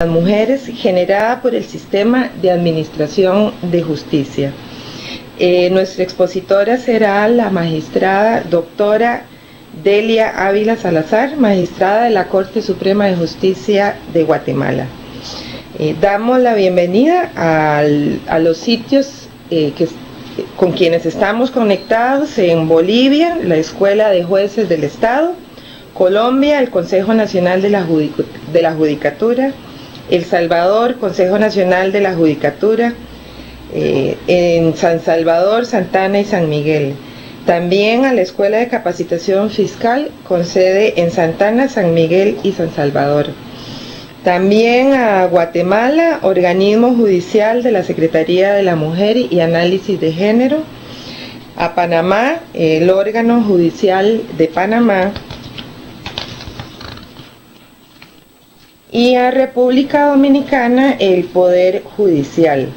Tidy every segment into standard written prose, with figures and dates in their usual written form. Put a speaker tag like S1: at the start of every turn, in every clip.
S1: las mujeres generada por el sistema de administración de justicia. Nuestra expositora será la magistrada doctora Delia Ávila Salazar, magistrada de la Corte Suprema de Justicia de Guatemala. Damos la bienvenida a los sitios con quienes estamos conectados: en Bolivia, la Escuela de Jueces del Estado; Colombia, el Consejo Nacional de la Judicatura; El Salvador, Consejo Nacional de la Judicatura; en San Salvador, Santa Ana y San Miguel. También a la Escuela de Capacitación Fiscal, con sede en Santa Ana, San Miguel y San Salvador. También a Guatemala, Organismo Judicial de la Secretaría de la Mujer y Análisis de Género; a Panamá, el Órgano Judicial de Panamá; y a República Dominicana, el Poder Judicial.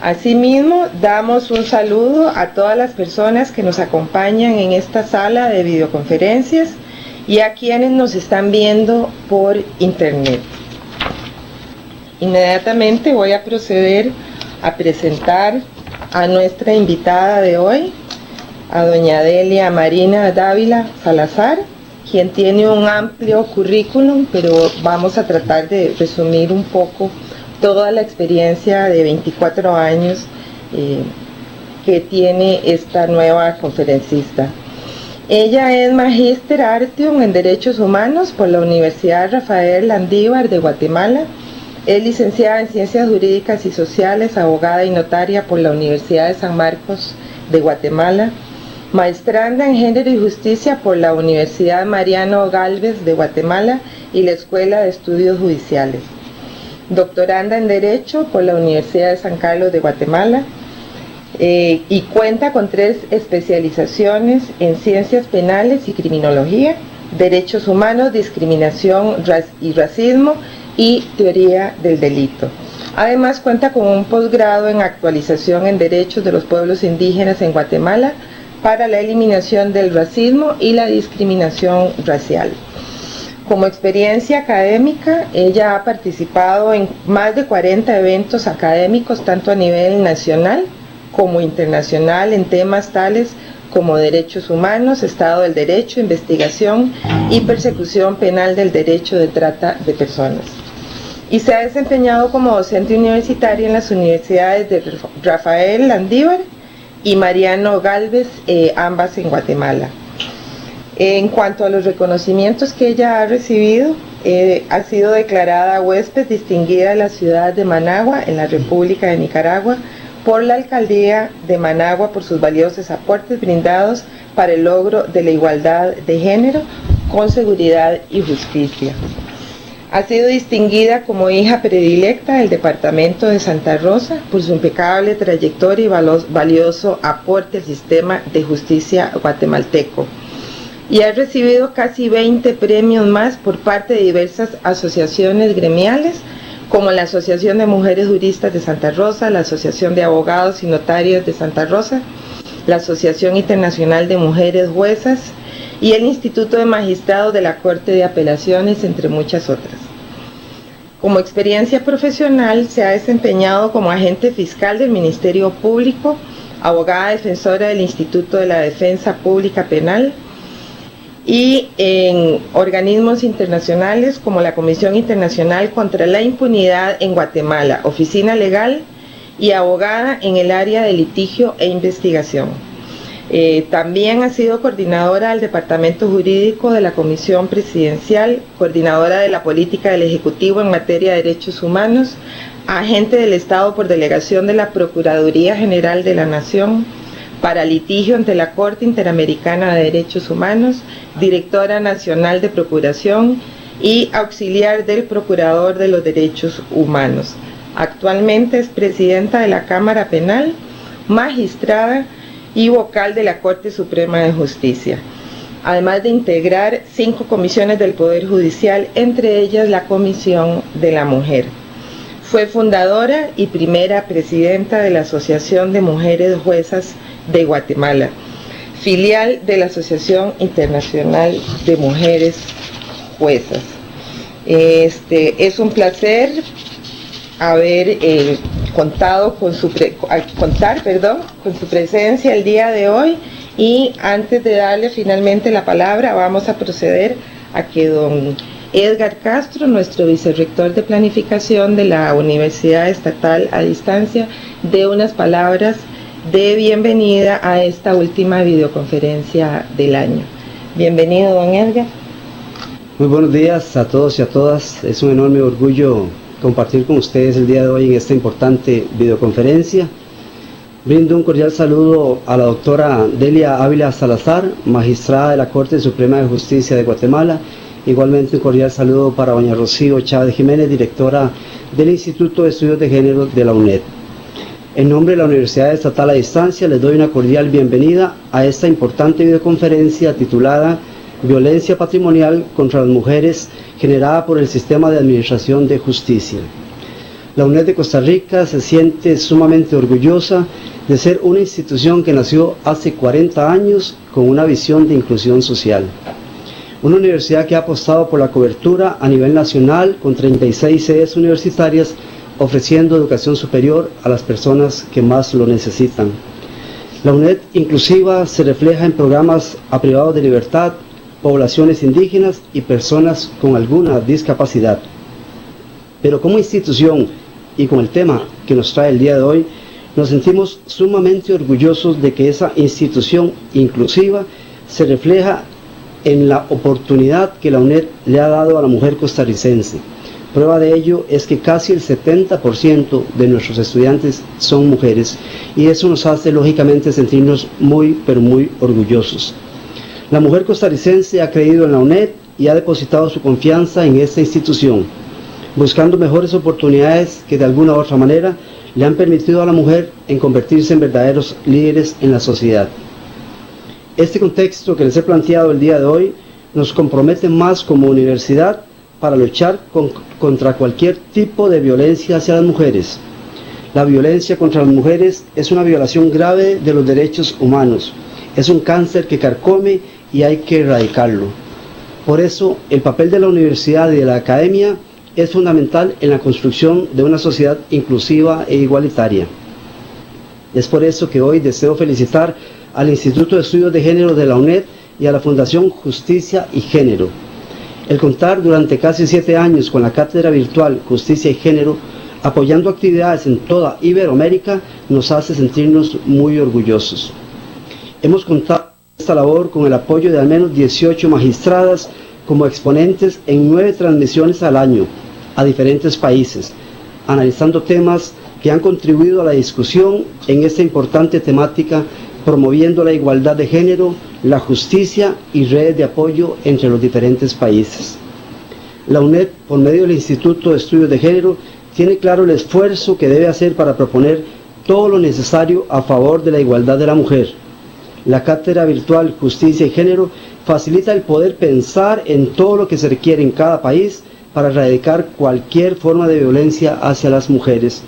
S1: Asimismo, damos un saludo a todas las personas que nos acompañan en esta sala de videoconferencias y a quienes nos están viendo por internet. Inmediatamente voy a proceder a presentar a nuestra invitada de hoy, a doña Delia Marina Dávila Salazar, quien tiene un amplio currículum, pero vamos a tratar de resumir un poco toda la experiencia de 24 años que tiene esta nueva conferencista. Ella es Magíster Artium en Derechos Humanos por la Universidad Rafael Landívar de Guatemala. Es licenciada en Ciencias Jurídicas y Sociales, abogada y notaria por la Universidad de San Marcos de Guatemala. Maestranda en Género y Justicia por la Universidad Mariano Gálvez de Guatemala y la Escuela de Estudios Judiciales. Doctoranda en Derecho por la Universidad de San Carlos de Guatemala, y cuenta con 3 especializaciones en Ciencias Penales y Criminología, Derechos Humanos, Discriminación y Racismo y Teoría del Delito. Además cuenta con un posgrado en Actualización en Derechos de los Pueblos Indígenas en Guatemala para la eliminación del racismo y la discriminación racial. Como experiencia académica, ella ha participado en más de 40 eventos académicos, tanto a nivel nacional como internacional, en temas tales como derechos humanos, Estado del Derecho, investigación y persecución penal del derecho de trata de personas. Y se ha desempeñado como docente universitaria en las universidades de Rafael Landívar y Mariano Gálvez, ambas en Guatemala. En cuanto a los reconocimientos que ella ha recibido, ha sido declarada huésped distinguida de la ciudad de Managua en la República de Nicaragua por la Alcaldía de Managua por sus valiosos aportes brindados para el logro de la igualdad de género con seguridad y justicia. Ha sido distinguida como hija predilecta del Departamento de Santa Rosa por su impecable trayectoria y valioso aporte al sistema de justicia guatemalteco. Y ha recibido casi 20 premios más por parte de diversas asociaciones gremiales, como la Asociación de Mujeres Juristas de Santa Rosa, la Asociación de Abogados y Notarios de Santa Rosa, la Asociación Internacional de Mujeres Juezas y el Instituto de Magistrados de la Corte de Apelaciones, entre muchas otras. Como experiencia profesional, se ha desempeñado como agente fiscal del Ministerio Público, abogada defensora del Instituto de la Defensa Pública Penal, y en organismos internacionales como la Comisión Internacional contra la Impunidad en Guatemala, oficina legal, y abogada en el área de litigio e investigación. También ha sido coordinadora del Departamento Jurídico de la Comisión Presidencial, coordinadora de la política del Ejecutivo en materia de derechos humanos, agente del Estado por delegación de la Procuraduría General de la Nación para litigio ante la Corte Interamericana de Derechos Humanos, directora nacional de Procuración y auxiliar del Procurador de los Derechos Humanos. Actualmente es presidenta de la Cámara Penal, magistrada y vocal de la Corte Suprema de Justicia, además de integrar 5 comisiones del Poder Judicial, entre ellas la Comisión de la Mujer. Fue fundadora y primera presidenta de la Asociación de Mujeres Juezas de Guatemala, filial de la Asociación Internacional de Mujeres Juezas. Es un placer haber contar con su presencia el día de hoy, y antes de darle finalmente la palabra vamos a proceder a que don Edgar Castro, nuestro vicerrector de planificación de la Universidad Estatal a Distancia, dé unas palabras de bienvenida a esta última videoconferencia del año. Bienvenido, don Edgar.
S2: Muy buenos días a todos y a todas. Es un enorme orgullo compartir con ustedes el día de hoy en esta importante videoconferencia. Brindo un cordial saludo a la doctora Delia Ávila Salazar, magistrada de la Corte Suprema de Justicia de Guatemala. Igualmente un cordial saludo para doña Rocío Chávez Jiménez, directora del Instituto de Estudios de Género de la UNED. En nombre de la Universidad Estatal a Distancia les doy una cordial bienvenida a esta importante videoconferencia titulada Violencia patrimonial contra las mujeres generada por el Sistema de Administración de Justicia. La UNED de Costa Rica se siente sumamente orgullosa de ser una institución que nació hace 40 años con una visión de inclusión social. Una universidad que ha apostado por la cobertura a nivel nacional con 36 sedes universitarias ofreciendo educación superior a las personas que más lo necesitan. La UNED inclusiva se refleja en programas aprivados de libertad, poblaciones indígenas y personas con alguna discapacidad. Pero como institución y con el tema que nos trae el día de hoy, nos sentimos sumamente orgullosos de que esa institución inclusiva se refleja en la oportunidad que la UNED le ha dado a la mujer costarricense. Prueba de ello es que casi el 70% de nuestros estudiantes son mujeres, y eso nos hace lógicamente sentirnos muy, pero muy orgullosos. La mujer costarricense ha creído en la UNED y ha depositado su confianza en esta institución, buscando mejores oportunidades que de alguna u otra manera le han permitido a la mujer en convertirse en verdaderos líderes en la sociedad. Este contexto que les he planteado el día de hoy nos compromete más como universidad para luchar contra cualquier tipo de violencia hacia las mujeres. La violencia contra las mujeres es una violación grave de los derechos humanos, es un cáncer que carcome y hay que erradicarlo. Por eso, el papel de la universidad y de la academia es fundamental en la construcción de una sociedad inclusiva e igualitaria. Es por eso que hoy deseo felicitar al Instituto de Estudios de Género de la UNED y a la Fundación Justicia y Género. El contar durante casi 7 años con la Cátedra Virtual Justicia y Género, apoyando actividades en toda Iberoamérica, nos hace sentirnos muy orgullosos. Hemos contado esta labor con el apoyo de al menos 18 magistradas como exponentes en 9 transmisiones al año a diferentes países, analizando temas que han contribuido a la discusión en esta importante temática, promoviendo la igualdad de género, la justicia y redes de apoyo entre los diferentes países. La UNED, por medio del Instituto de Estudios de Género, tiene claro el esfuerzo que debe hacer para proponer todo lo necesario a favor de la igualdad de la mujer. La Cátedra Virtual Justicia y Género facilita el poder pensar en todo lo que se requiere en cada país para erradicar cualquier forma de violencia hacia las mujeres,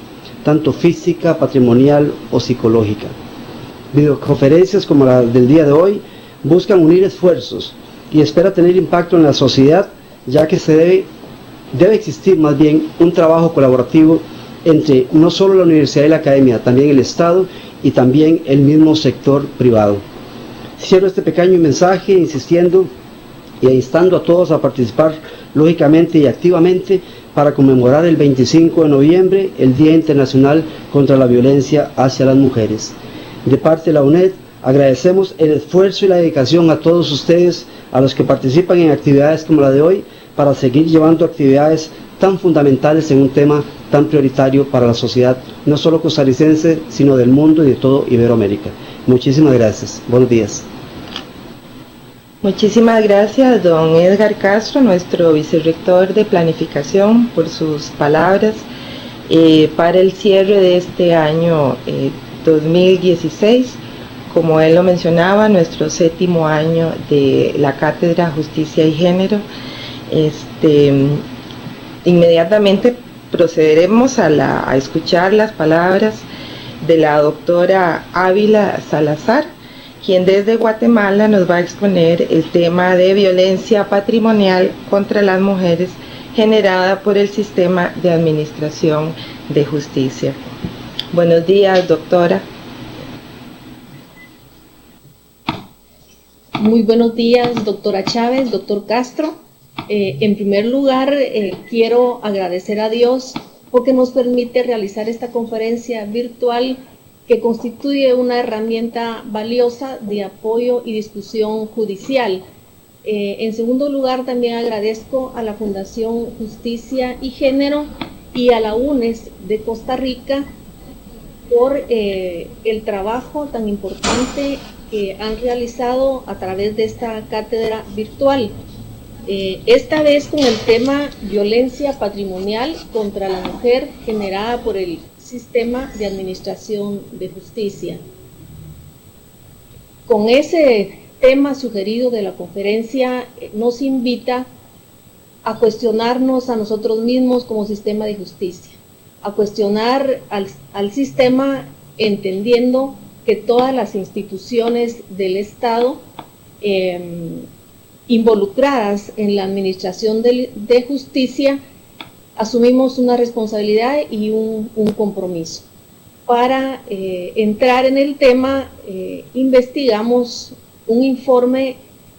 S2: tanto física, patrimonial o psicológica. Videoconferencias como la del día de hoy buscan unir esfuerzos y espera tener impacto en la sociedad, ya que debe existir más bien un trabajo colaborativo entre no solo la universidad y la academia, también el Estado y también el mismo sector privado. Cierro este pequeño mensaje insistiendo y instando a todos a participar lógicamente y activamente para conmemorar el 25 de noviembre, el Día Internacional contra la Violencia hacia las Mujeres. De parte de la UNED, agradecemos el esfuerzo y la dedicación a todos ustedes, a los que participan en actividades como la de hoy, para seguir llevando actividades tan fundamentales en un tema tan prioritario para la sociedad, no solo costarricense, sino del mundo y de todo Iberoamérica. Muchísimas gracias. Buenos días.
S1: Muchísimas gracias, don Edgar Castro, nuestro vicerrector de planificación, por sus palabras para el cierre de este año 2016. Como él lo mencionaba, nuestro 7º año de la Cátedra Justicia y Género. Inmediatamente procederemos a escuchar las palabras de la doctora Ávila Salazar, quien desde Guatemala nos va a exponer el tema de violencia patrimonial contra las mujeres generada por el sistema de administración de justicia. Buenos días, doctora.
S3: Muy buenos días, doctora Chávez, doctor Castro. En primer lugar, quiero agradecer a Dios porque nos permite realizar esta conferencia virtual que constituye una herramienta valiosa de apoyo y discusión judicial. En segundo lugar, también agradezco a la Fundación Justicia y Género y a la UNES de Costa Rica por el trabajo tan importante que han realizado a través de esta cátedra virtual. Esta vez con el tema violencia patrimonial contra la mujer generada por el sistema de administración de justicia. Con ese tema sugerido de la conferencia nos invita a cuestionarnos a nosotros mismos como sistema de justicia, a cuestionar al sistema entendiendo que todas las instituciones del Estado involucradas en la administración de justicia asumimos una responsabilidad y un compromiso. Para entrar en el tema, investigamos un informe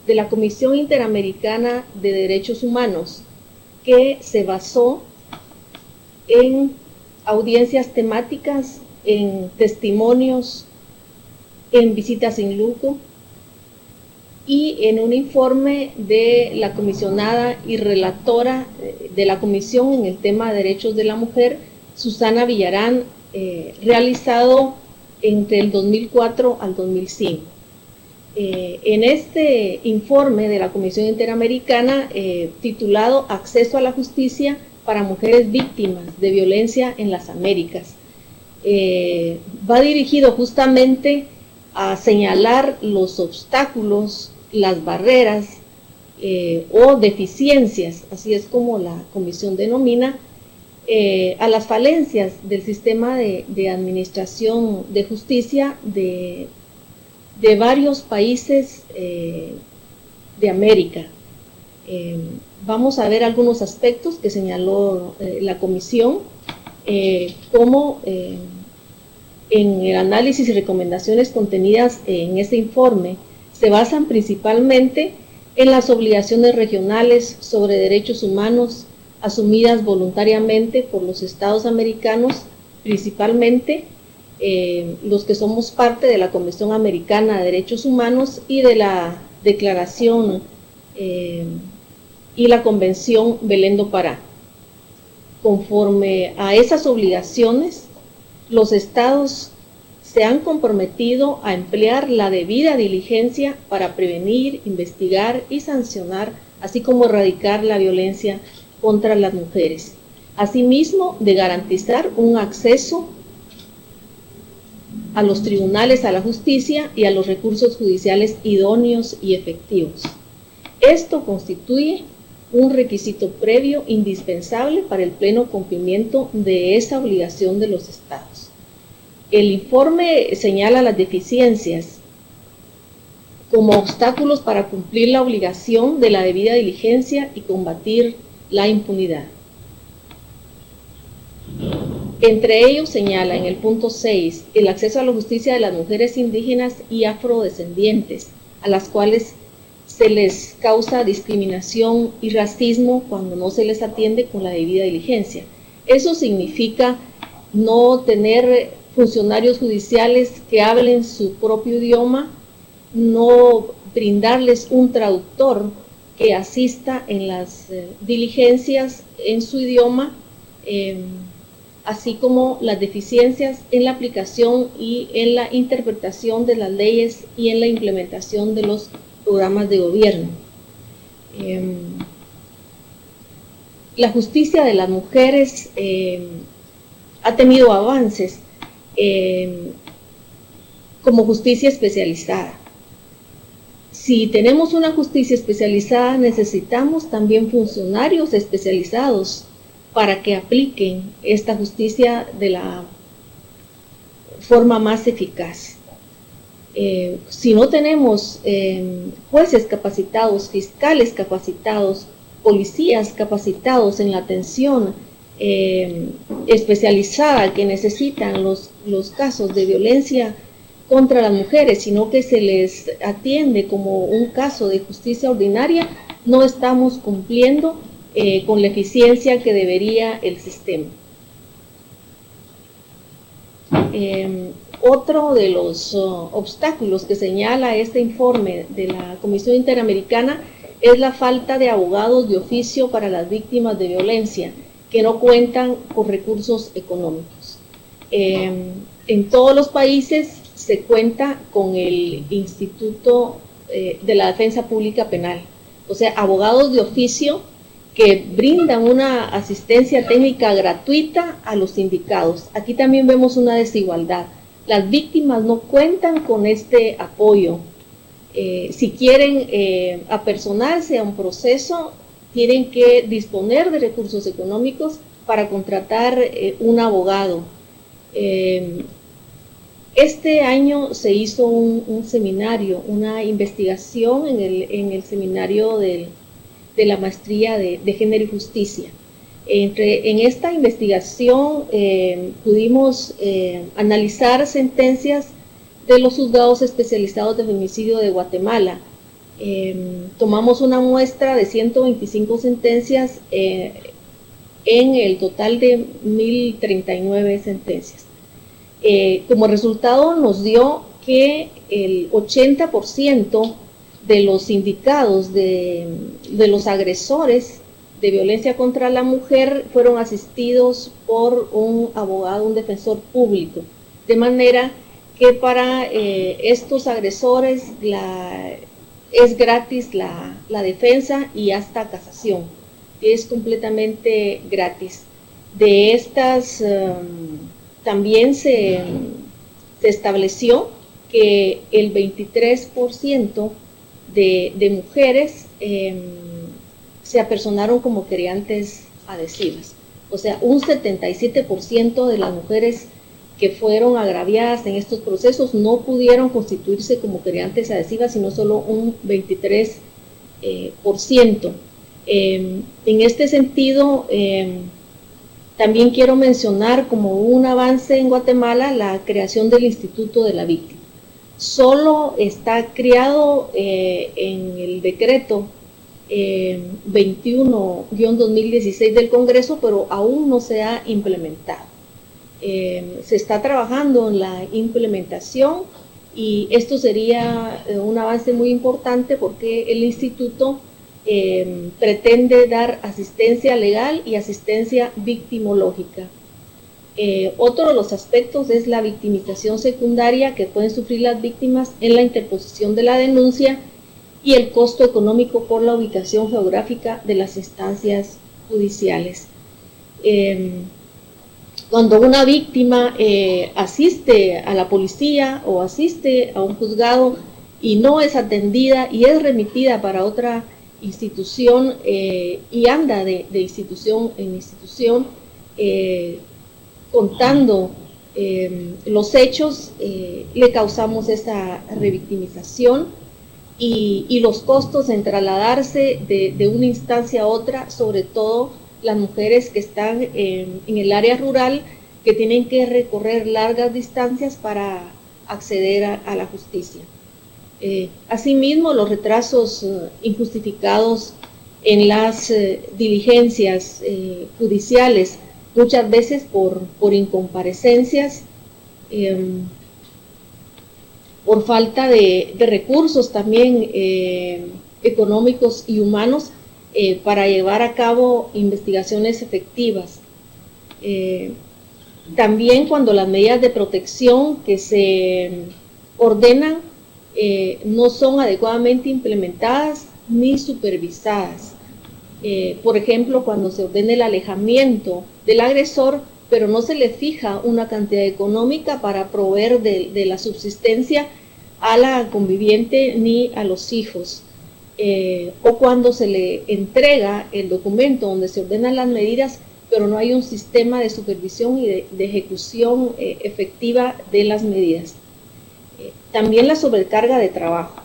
S3: de la Comisión Interamericana de Derechos Humanos que se basó en audiencias temáticas, en testimonios, en visitas in loco y en un informe de la comisionada y relatora de la Comisión en el tema de Derechos de la Mujer, Susana Villarán, realizado entre el 2004 al 2005. En este informe de la Comisión Interamericana, titulado Acceso a la Justicia para Mujeres Víctimas de Violencia en las Américas, va dirigido justamente a señalar los obstáculos, las barreras o deficiencias, así es como la comisión denomina, a las falencias del sistema de administración de justicia de varios países de América. Vamos a ver algunos aspectos que señaló la comisión, como en el análisis y recomendaciones contenidas en este informe se basan principalmente en las obligaciones regionales sobre derechos humanos asumidas voluntariamente por los estados americanos, principalmente los que somos parte de la Convención Americana de Derechos Humanos y de la Declaración y la Convención Belén do Pará. Conforme a esas obligaciones, los estados se han comprometido a emplear la debida diligencia para prevenir, investigar y sancionar, así como erradicar la violencia contra las mujeres. Asimismo, de garantizar un acceso a los tribunales, a la justicia y a los recursos judiciales idóneos y efectivos. Esto constituye un requisito previo indispensable para el pleno cumplimiento de esa obligación de los estados. El informe señala las deficiencias como obstáculos para cumplir la obligación de la debida diligencia y combatir la impunidad. Entre ellos señala en el punto 6 el acceso a la justicia de las mujeres indígenas y afrodescendientes, a las cuales se les causa discriminación y racismo cuando no se les atiende con la debida diligencia. Eso significa no tener funcionarios judiciales que hablen su propio idioma, no brindarles un traductor que asista en las diligencias en su idioma, así como las deficiencias en la aplicación y en la interpretación de las leyes y en la implementación de los programas de gobierno. La justicia de las mujeres ha tenido avances como justicia especializada. Si tenemos una justicia especializada, necesitamos también funcionarios especializados para que apliquen esta justicia de la forma más eficaz. Si no tenemos jueces capacitados, fiscales capacitados, policías capacitados en la atención especializada que necesitan los casos de violencia contra las mujeres, sino que se les atiende como un caso de justicia ordinaria, no estamos cumpliendo con la eficiencia que debería el sistema. Otro de los obstáculos que señala este informe de la Comisión Interamericana es la falta de abogados de oficio para las víctimas de violencia que no cuentan con recursos económicos. En todos los países se cuenta con el Instituto de la Defensa Pública Penal, o sea, abogados de oficio que brindan una asistencia técnica gratuita a los sindicados. Aquí también vemos una desigualdad. Las víctimas no cuentan con este apoyo. Si quieren apersonarse a un proceso, tienen que disponer de recursos económicos para contratar un abogado. Este año se hizo un seminario, una investigación en el seminario de la maestría de Género y Justicia. En esta investigación pudimos analizar sentencias de los juzgados especializados de feminicidio de Guatemala. Tomamos una muestra de 125 sentencias en el total de 1039 sentencias. Como resultado nos dio que el 80% de los sindicados de los agresores de violencia contra la mujer fueron asistidos por un abogado, un defensor público, de manera que para estos agresores es gratis la defensa y hasta casación, es completamente gratis. De estas también se estableció que el 23% de mujeres se apersonaron como querellantes adhesivas. O sea, un 77% de las mujeres que fueron agraviadas en estos procesos no pudieron constituirse como querellantes adhesivas, sino solo un 23%. En este sentido, también quiero mencionar como un avance en Guatemala la creación del Instituto de la Víctima. Solo está creado en el decreto 21-2016 del Congreso, pero aún no se ha implementado. Se está trabajando en la implementación y esto sería un avance muy importante porque el instituto pretende dar asistencia legal y asistencia victimológica. Otro de los aspectos es la victimización secundaria que pueden sufrir las víctimas en la interposición de la denuncia y el costo económico por la ubicación geográfica de las instancias judiciales. Cuando una víctima asiste a la policía o asiste a un juzgado y no es atendida y es remitida para otra institución y anda de institución en institución contando los hechos, le causamos esa revictimización y los costos en trasladarse de una instancia a otra, sobre todo las mujeres que están en el área rural, que tienen que recorrer largas distancias para acceder a la justicia. Asimismo, los retrasos injustificados en las diligencias judiciales, muchas veces por incomparecencias, por falta de recursos también económicos y humanos para llevar a cabo investigaciones efectivas. También cuando las medidas de protección que se ordenan no son adecuadamente implementadas ni supervisadas. Por ejemplo, cuando se ordena el alejamiento del agresor, pero no se le fija una cantidad económica para proveer de la subsistencia a la conviviente ni a los hijos. O cuando se le entrega el documento donde se ordenan las medidas, pero no hay un sistema de supervisión y de ejecución efectiva de las medidas. También la sobrecarga de trabajo.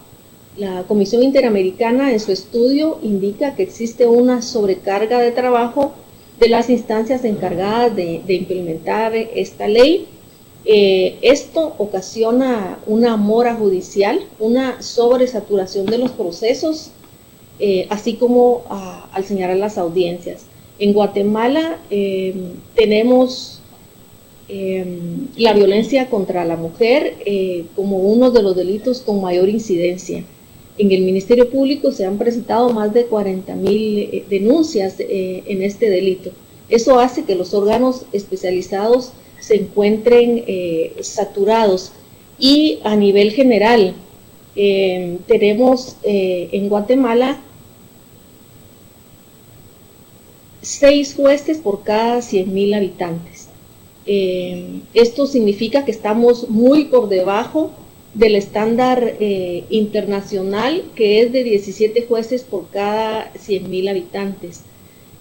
S3: La Comisión Interamericana en su estudio indica que existe una sobrecarga de trabajo de las instancias encargadas de implementar esta ley. Esto ocasiona una mora judicial, una sobresaturación de los procesos, así como al señalar las audiencias. En Guatemala tenemos la violencia contra la mujer como uno de los delitos con mayor incidencia. En el Ministerio Público se han presentado más de 40.000 denuncias en este delito. Eso hace que los órganos especializados se encuentren saturados, y a nivel general tenemos en Guatemala 6 jueces por cada 100.000 habitantes. Esto significa que estamos muy por debajo del estándar internacional, que es de 17 jueces por cada 100.000 habitantes.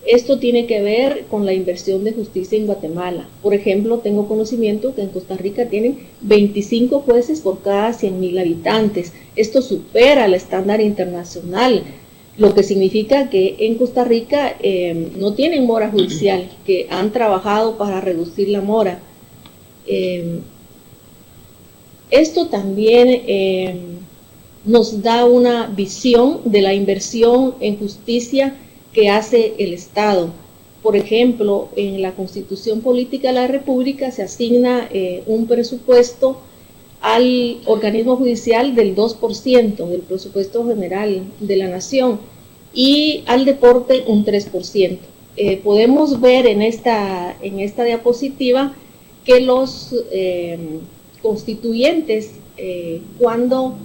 S3: Esto tiene que ver con la inversión de justicia en Guatemala. Por ejemplo, tengo conocimiento que en Costa Rica tienen 25 jueces por cada 100.000 habitantes. Esto supera el estándar internacional, lo que significa que en Costa Rica no tienen mora judicial, que han trabajado para reducir la mora. Esto también nos da una visión de la inversión en justicia que hace el Estado. Por ejemplo, en la Constitución Política de la República se asigna un presupuesto al organismo judicial del 2% del presupuesto general de la nación, y al deporte un 3%. Podemos ver en esta diapositiva que los constituyentes, cuando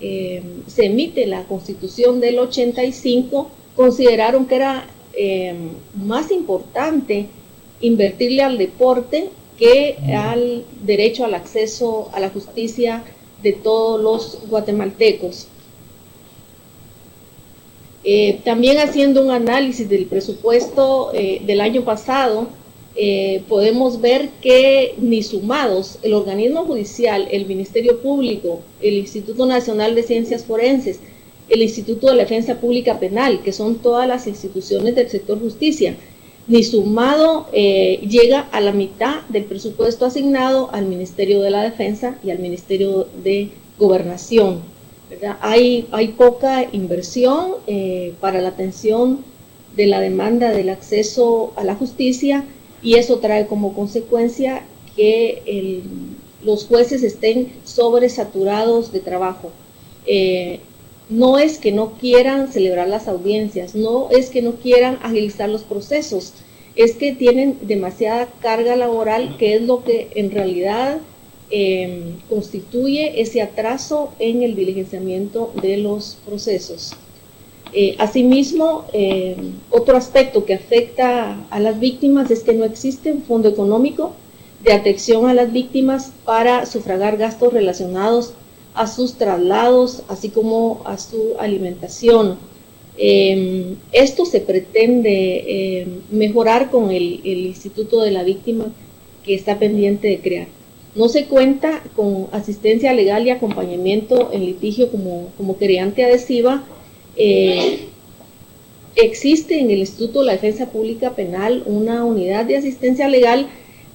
S3: se emite la Constitución del 85, consideraron que era más importante invertirle al deporte que al derecho al acceso a la justicia de todos los guatemaltecos. También haciendo un análisis del presupuesto del año pasado, podemos ver que ni sumados el organismo judicial, el Ministerio Público, el Instituto Nacional de Ciencias Forenses, el Instituto de Defensa Pública Penal, que son todas las instituciones del sector justicia, ni sumado llega a la mitad del presupuesto asignado al Ministerio de la Defensa y al Ministerio de Gobernación, ¿verdad? Hay poca inversión para la atención de la demanda del acceso a la justicia, y eso trae como consecuencia que los jueces estén sobresaturados de trabajo. No es que no quieran celebrar las audiencias, no es que no quieran agilizar los procesos, es que tienen demasiada carga laboral, que es lo que en realidad constituye ese atraso en el diligenciamiento de los procesos. Asimismo, otro aspecto que afecta a las víctimas es que no existe un fondo económico de atención a las víctimas para sufragar gastos relacionados a sus traslados, así como a su alimentación. Esto se pretende mejorar con el Instituto de la Víctima, que está pendiente de crear. No se cuenta con asistencia legal y acompañamiento en litigio como querellante adhesiva. Existe en el Instituto de la Defensa Pública Penal una unidad de asistencia legal,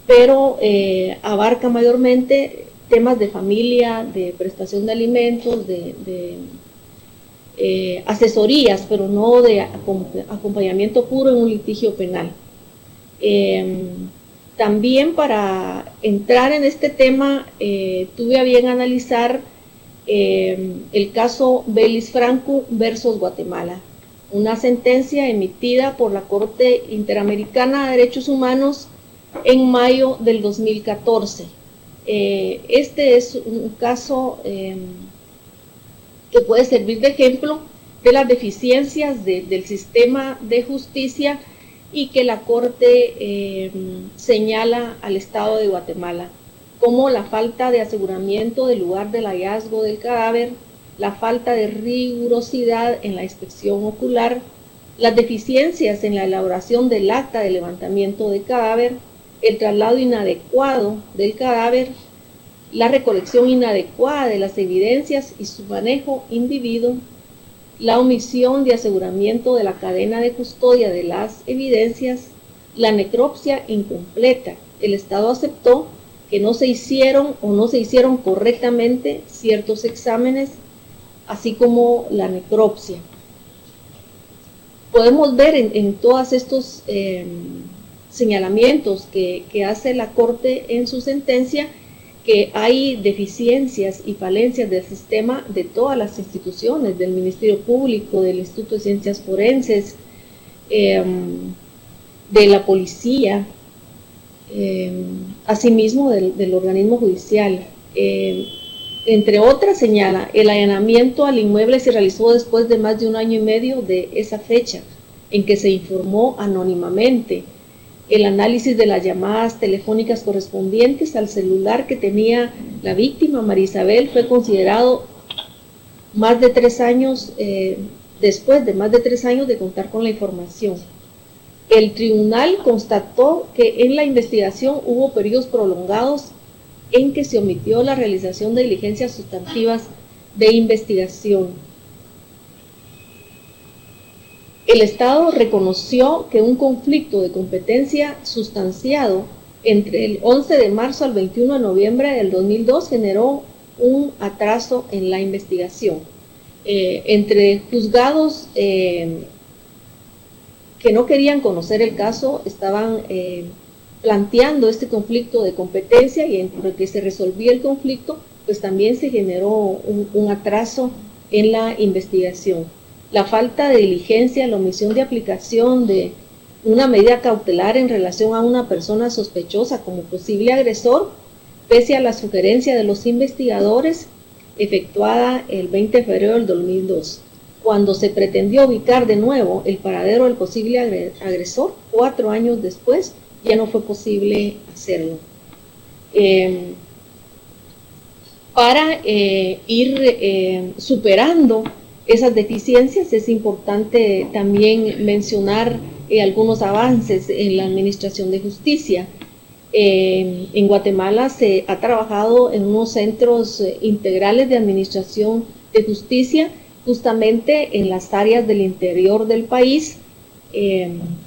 S3: pero abarca mayormente temas de familia, de prestación de alimentos, de asesorías, pero no de acompañamiento puro en un litigio penal. También, para entrar en este tema, tuve a bien analizar el caso Belis Franco versus Guatemala, una sentencia emitida por la Corte Interamericana de Derechos Humanos en mayo del 2014. Este es un caso que puede servir de ejemplo de las deficiencias del sistema de justicia, y que la Corte señala al Estado de Guatemala, como la falta de aseguramiento del lugar del hallazgo del cadáver, la falta de rigurosidad en la inspección ocular, las deficiencias en la elaboración del acta de levantamiento de cadáver, el traslado inadecuado del cadáver, la recolección inadecuada de las evidencias y su manejo indebido, la omisión de aseguramiento de la cadena de custodia de las evidencias, la necropsia incompleta. El Estado aceptó que no se hicieron o no se hicieron correctamente ciertos exámenes, así como la necropsia. Podemos ver en todos estos señalamientos que hace la Corte en su sentencia que hay deficiencias y falencias del sistema de todas las instituciones, del Ministerio Público, del Instituto de Ciencias Forenses, de la policía, asimismo del organismo judicial. Entre otras, señala, el allanamiento al inmueble se realizó después de más de 1 año y medio de esa fecha, en que se informó anónimamente. El análisis de las llamadas telefónicas correspondientes al celular que tenía la víctima, María Isabel, fue considerado más de 3 años, después de más de 3 años de contar con la información. El tribunal constató que en la investigación hubo periodos prolongados en que se omitió la realización de diligencias sustantivas de investigación. El Estado reconoció que un conflicto de competencia sustanciado entre el 11 de marzo al 21 de noviembre del 2002 generó un atraso en la investigación. Entre juzgados que no querían conocer el caso estaban planteando este conflicto de competencia, y entre que se resolvía el conflicto, pues también se generó un atraso en la investigación. La falta de diligencia, la omisión de aplicación de una medida cautelar en relación a una persona sospechosa como posible agresor, pese a la sugerencia de los investigadores efectuada el 20 de febrero del 2002. Cuando se pretendió ubicar de nuevo el paradero del posible agresor, 4 años después, ya no fue posible hacerlo. Para ir superando esas deficiencias, es importante también mencionar algunos avances en la administración de justicia. En Guatemala se ha trabajado en unos centros integrales de administración de justicia, justamente en las áreas del interior del país,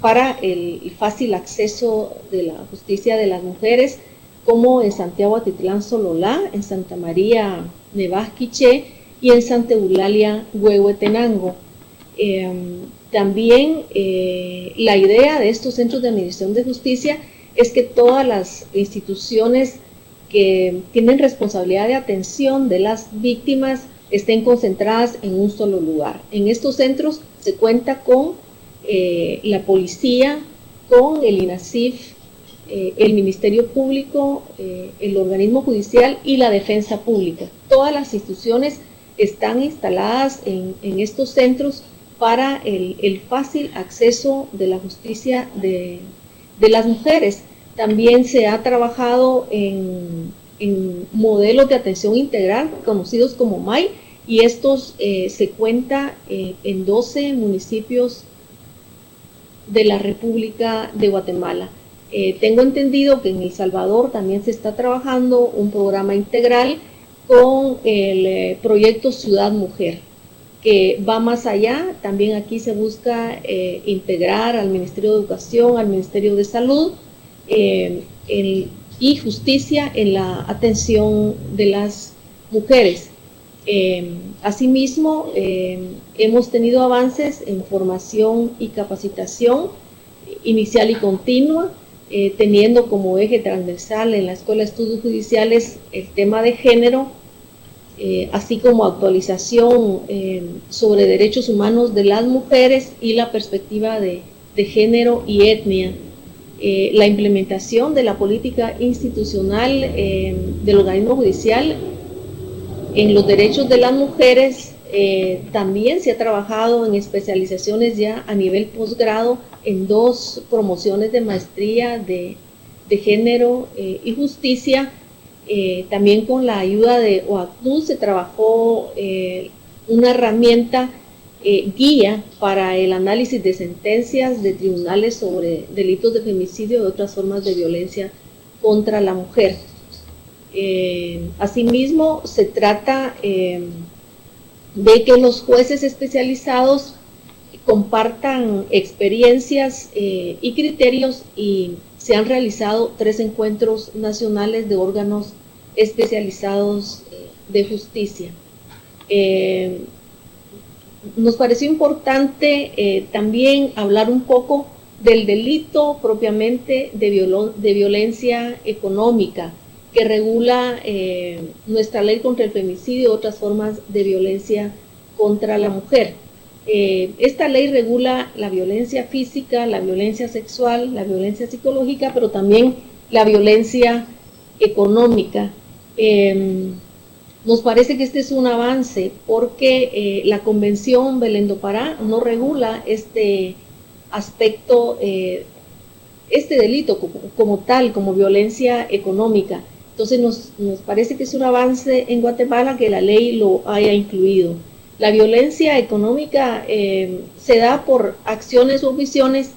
S3: para el fácil acceso de la justicia de las mujeres, como en Santiago Atitlán Sololá, en Santa María Nevas Quiché y en Santa Eulalia Huehuetenango. También la idea de estos centros de administración de justicia es que todas las instituciones que tienen responsabilidad de atención de las víctimas estén concentradas en un solo lugar. En estos centros se cuenta con la policía, con el INASIF, el Ministerio Público, el organismo judicial y la defensa pública. Todas las instituciones están instaladas en estos centros para el fácil acceso de la justicia de las mujeres. También se ha trabajado en modelos de atención integral conocidos como MAI, y estos se cuenta en 12 municipios de la República de Guatemala. Tengo entendido que en El Salvador también se está trabajando un programa integral con el proyecto Ciudad Mujer, que va más allá. También aquí se busca integrar al Ministerio de Educación, al Ministerio de Salud y Justicia en la atención de las mujeres. Asimismo, hemos tenido avances en formación y capacitación inicial y continua, teniendo como eje transversal en la Escuela de Estudios Judiciales el tema de género, así como actualización sobre derechos humanos de las mujeres y la perspectiva de género y etnia. La implementación de la política institucional del organismo judicial en los derechos de las mujeres. También se ha trabajado en especializaciones ya a nivel posgrado en 2 promociones de maestría de género y justicia. También con la ayuda de OACNUR se trabajó una herramienta guía para el análisis de sentencias de tribunales sobre delitos de femicidio y otras formas de violencia contra la mujer. Asimismo, se trata de que los jueces especializados compartan experiencias y criterios, y se han realizado 3 encuentros nacionales de órganos especializados de justicia. Nos pareció importante también hablar un poco del delito propiamente de violencia económica que regula nuestra ley contra el femicidio y otras formas de violencia contra la mujer. Esta ley regula la violencia física, la violencia sexual, la violencia psicológica, pero también la violencia económica. Nos parece que este es un avance porque la Convención Belén do Pará no regula este aspecto, este delito como tal, como violencia económica. Entonces nos parece que es un avance en Guatemala que la ley lo haya incluido. La violencia económica se da por acciones o omisiones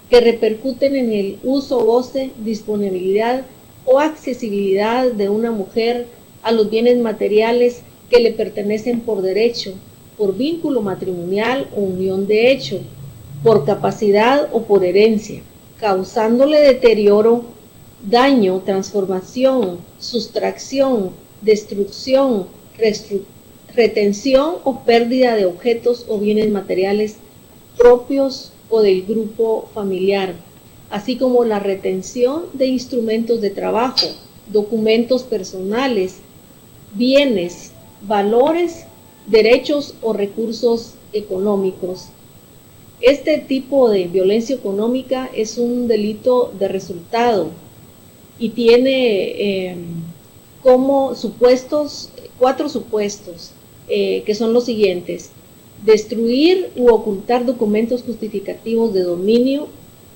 S3: que repercuten en el uso, goce, disponibilidad o accesibilidad de una mujer a los bienes materiales que le pertenecen por derecho, por vínculo matrimonial o unión de hecho, por capacidad o por herencia, causándole deterioro, daño, transformación, sustracción, destrucción, retención o pérdida de objetos o bienes materiales propios o del grupo familiar, así como la retención de instrumentos de trabajo, documentos personales, bienes, valores, derechos o recursos económicos. Este tipo de violencia económica es un delito de resultado y tiene como supuestos, 4 supuestos, que son los siguientes: destruir u ocultar documentos justificativos de dominio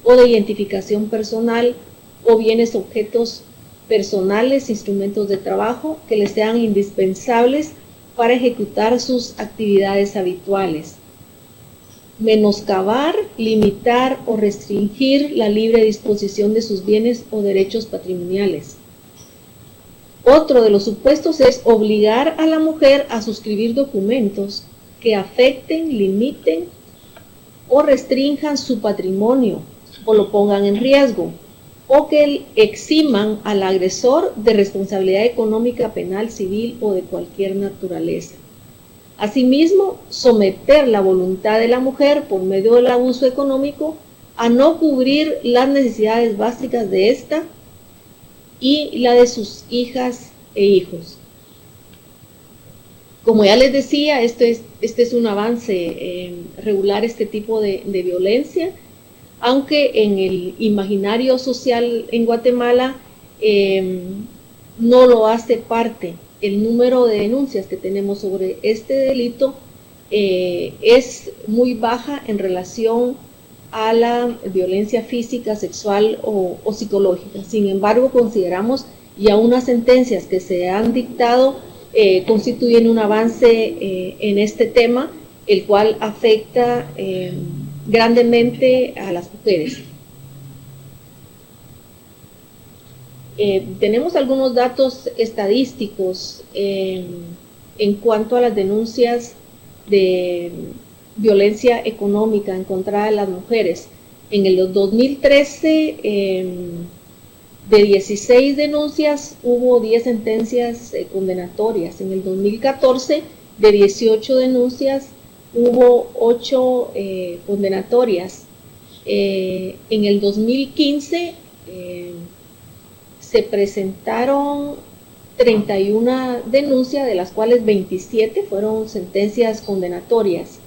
S3: o de identificación personal o bienes, objetos personales, instrumentos de trabajo que les sean indispensables para ejecutar sus actividades habituales. Menoscabar, limitar o restringir la libre disposición de sus bienes o derechos patrimoniales. Otro de los supuestos es obligar a la mujer a suscribir documentos que afecten, limiten o restrinjan su patrimonio o lo pongan en riesgo, o que eximan al agresor de responsabilidad económica, penal, civil o de cualquier naturaleza. Asimismo, someter la voluntad de la mujer por medio del abuso económico a no cubrir las necesidades básicas de ésta y la de sus hijas e hijos. Como ya les decía, este es un avance regular este tipo de violencia, aunque en el imaginario social en Guatemala no lo hace parte. El número de denuncias que tenemos sobre este delito es muy baja en relación a la violencia física, sexual o psicológica. Sin embargo, consideramos ya unas sentencias que se han dictado constituyen un avance en este tema, el cual afecta grandemente a las mujeres. Tenemos algunos datos estadísticos en cuanto a las denuncias de violencia económica en contra de las mujeres. En el 2013, de 16 denuncias, hubo 10 sentencias condenatorias. En el 2014, de 18 denuncias, hubo 8 condenatorias. En el 2015 se presentaron 31 denuncias, de las cuales 27 fueron sentencias condenatorias.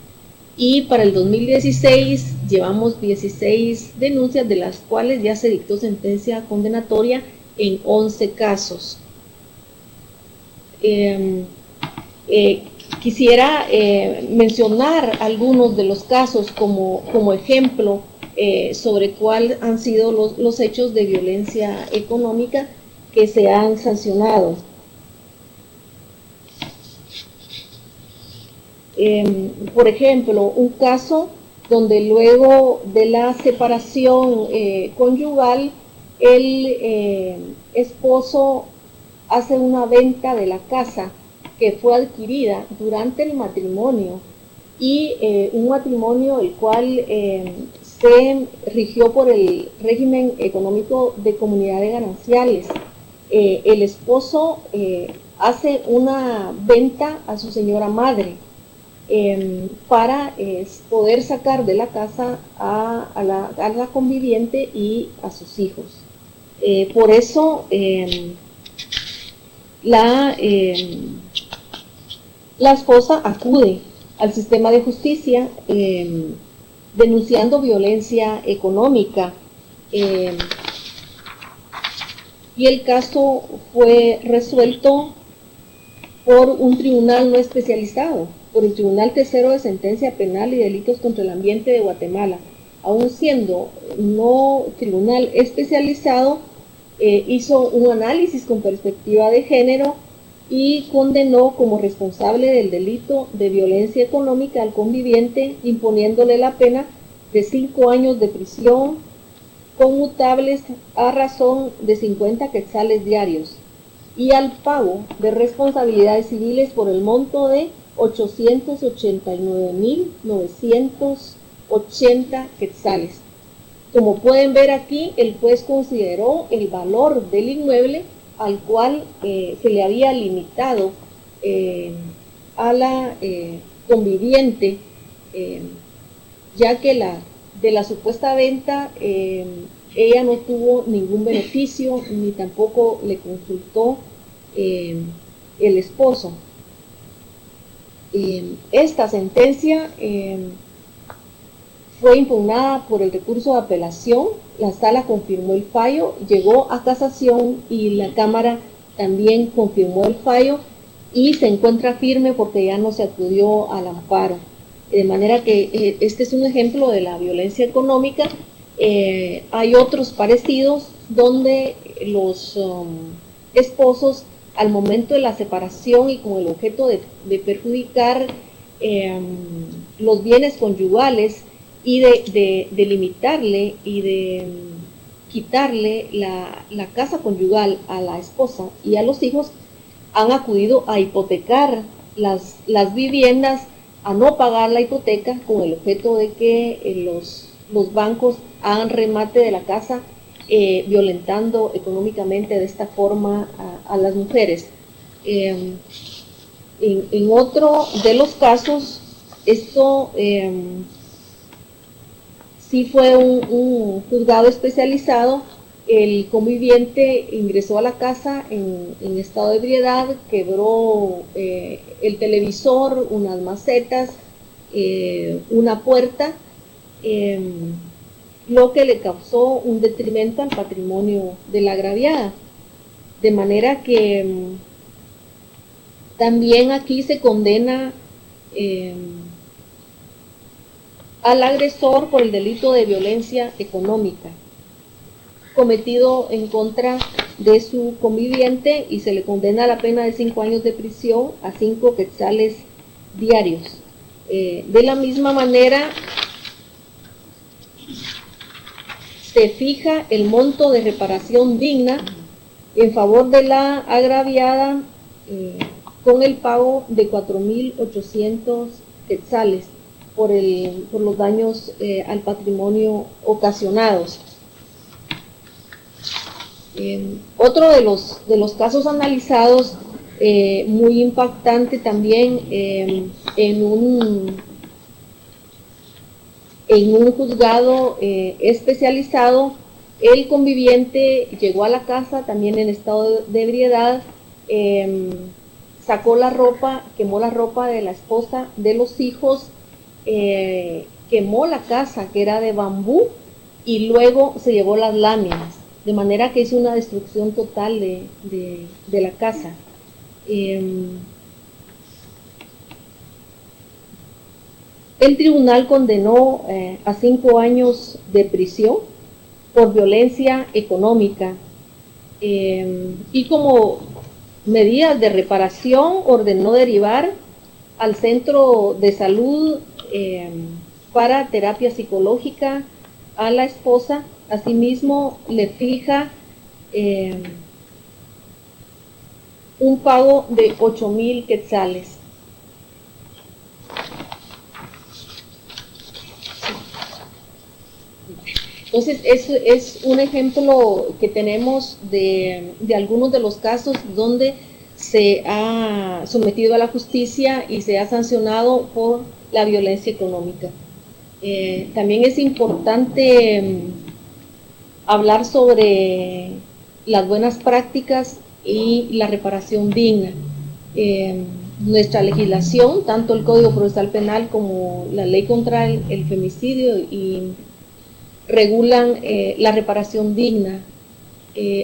S3: Y para el 2016 llevamos 16 denuncias, de las cuales ya se dictó sentencia condenatoria en 11 casos. Quisiera mencionar algunos de los casos como ejemplo sobre cuáles han sido los hechos de violencia económica que se han sancionado. Por ejemplo, un caso donde luego de la separación conyugal, el esposo hace una venta de la casa que fue adquirida durante el matrimonio, y un matrimonio el cual se rigió por el régimen económico de comunidades gananciales. El esposo hace una venta a su señora madre para poder sacar de la casa a la conviviente y a sus hijos. Por eso la esposa acude al sistema de justicia denunciando violencia económica, y el caso fue resuelto por un tribunal no especializado, por el Tribunal Tercero de Sentencia Penal y Delitos contra el Ambiente de Guatemala. Aún siendo no tribunal especializado, hizo un análisis con perspectiva de género y condenó como responsable del delito de violencia económica al conviviente, imponiéndole la pena de 5 años de prisión conmutables a razón de 50 quetzales diarios y al pago de responsabilidades civiles por el monto de 889.980 quetzales. Como pueden ver aquí, el juez consideró el valor del inmueble al cual se le había limitado a la conviviente, ya que de la supuesta venta ella no tuvo ningún beneficio ni tampoco le consultó el esposo. Esta sentencia fue impugnada por el recurso de apelación, la sala confirmó el fallo, llegó a casación y la Cámara también confirmó el fallo y se encuentra firme porque ya no se acudió al amparo. De manera que este es un ejemplo de la violencia económica. Hay otros parecidos donde los esposos, al momento de la separación y con el objeto de perjudicar los bienes conyugales y de limitarle y de quitarle la casa conyugal a la esposa y a los hijos, han acudido a hipotecar las viviendas, a no pagar la hipoteca con el objeto de que los bancos hagan remate de la casa, violentando económicamente de esta forma a las mujeres. En otro de los casos, esto sí fue un juzgado especializado. El conviviente ingresó a la casa en estado de ebriedad, quebró el televisor, unas macetas, una puerta, lo que le causó un detrimento al patrimonio de la agraviada. De manera que también aquí se condena al agresor por el delito de violencia económica cometido en contra de su conviviente y se le condena a la pena de 5 años de prisión a 5 quetzales diarios. De la misma manera, se fija el monto de reparación digna en favor de la agraviada con el pago de 4.800 quetzales por los daños al patrimonio ocasionados. Otro de los casos analizados, muy impactante también, en un juzgado especializado, el conviviente llegó a la casa también en estado de ebriedad, sacó la ropa, quemó la ropa de la esposa, de los hijos, quemó la casa que era de bambú y luego se llevó las láminas, de manera que hizo una destrucción total de la casa. El tribunal condenó a 5 años de prisión por violencia económica y como medidas de reparación ordenó derivar al centro de salud para terapia psicológica a la esposa. Asimismo, le fija un pago de 8,000 quetzales. Entonces, es un ejemplo que tenemos de algunos de los casos donde se ha sometido a la justicia y se ha sancionado por la violencia económica. También es importante hablar sobre las buenas prácticas y la reparación digna. Nuestra legislación, tanto el Código Procesal Penal como la ley contra el femicidio, regulan la reparación digna.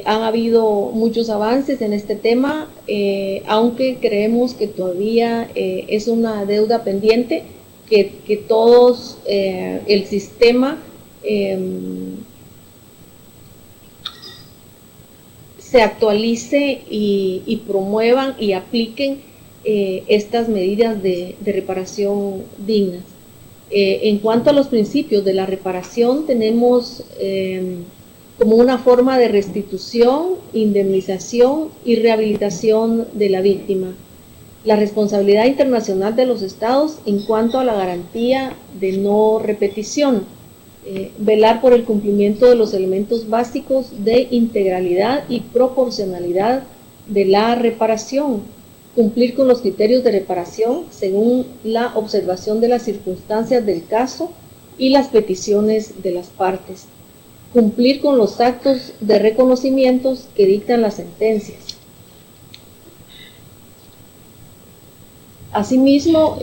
S3: Han habido muchos avances en este tema, aunque creemos que todavía es una deuda pendiente, que todos el sistema se actualice y promuevan y apliquen estas medidas de reparación dignas. En cuanto a los principios de la reparación, tenemos como una forma de restitución, indemnización y rehabilitación de la víctima. La responsabilidad internacional de los estados en cuanto a la garantía de no repetición. Velar por el cumplimiento de los elementos básicos de integralidad y proporcionalidad de la reparación. Cumplir con los criterios de reparación según la observación de las circunstancias del caso y las peticiones de las partes. Cumplir con los actos de reconocimientos que dictan las sentencias. Asimismo,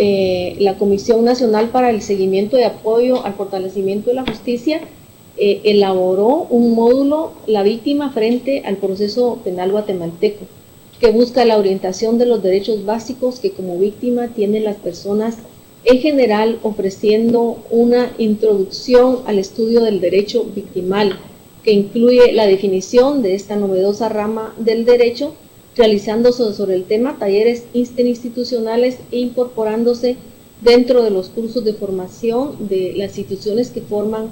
S3: la Comisión Nacional para el Seguimiento y Apoyo al Fortalecimiento de la Justicia elaboró un módulo, La víctima frente al proceso penal guatemalteco, que busca la orientación de los derechos básicos que como víctima tienen las personas en general, ofreciendo una introducción al estudio del derecho victimal, que incluye la definición de esta novedosa rama del derecho, realizándose sobre el tema talleres interinstitucionales e incorporándose dentro de los cursos de formación de las instituciones que forman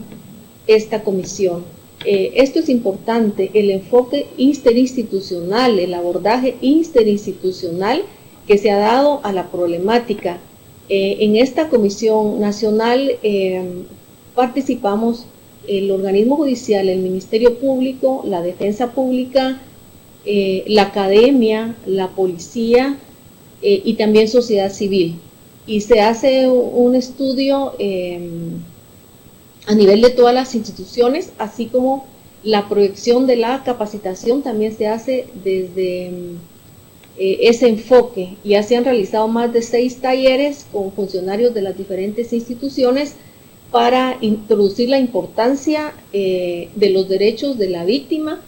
S3: esta comisión. Esto es importante, el enfoque interinstitucional, el abordaje interinstitucional que se ha dado a la problemática. En esta comisión nacional participamos el organismo judicial, el Ministerio Público, la Defensa Pública, la academia, la policía y también sociedad civil. Y se hace un estudio a nivel de todas las instituciones, así como la proyección de la capacitación también se hace desde ese enfoque. Ya se han realizado más de 6 talleres con funcionarios de las diferentes instituciones para introducir la importancia de los derechos de la víctima,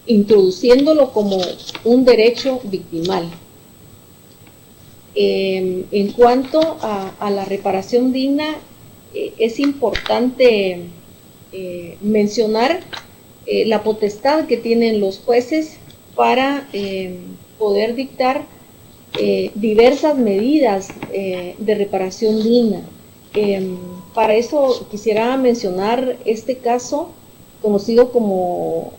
S3: introduciéndolo como un derecho victimal. En cuanto a la reparación digna, es importante mencionar la potestad que tienen los jueces para poder dictar diversas medidas de reparación digna. Para eso quisiera mencionar este caso conocido como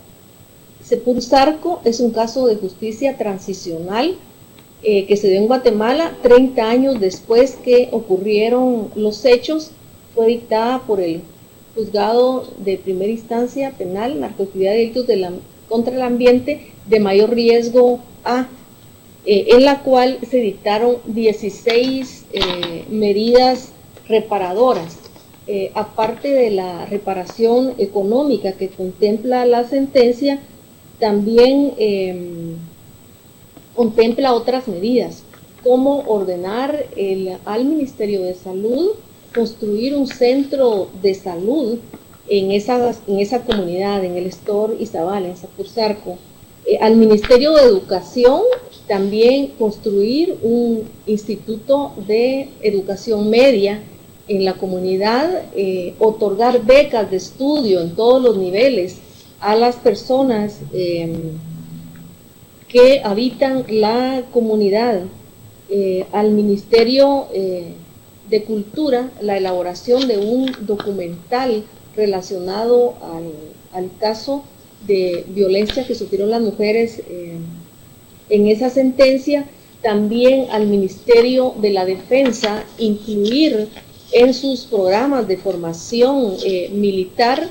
S3: Sepursarco. Es un caso de justicia transicional que se dio en Guatemala 30 años después que ocurrieron los hechos. Fue dictada por el Juzgado de Primera Instancia Penal, Narcoactividad y Delitos contra el Ambiente de Mayor Riesgo A, en la cual se dictaron 16 medidas reparadoras. Aparte de la reparación económica que contempla la sentencia, también contempla otras medidas, como ordenar al Ministerio de Salud construir un centro de salud en esa comunidad, en el Estor Izabal, en Sepursarco. Al Ministerio de Educación también construir un instituto de educación media en la comunidad, otorgar becas de estudio en todos los niveles a las personas que habitan la comunidad. Al Ministerio de Cultura, la elaboración de un documental relacionado al caso de violencia que sufrieron las mujeres en esa sentencia también al Ministerio de la Defensa incluir en sus programas de formación militar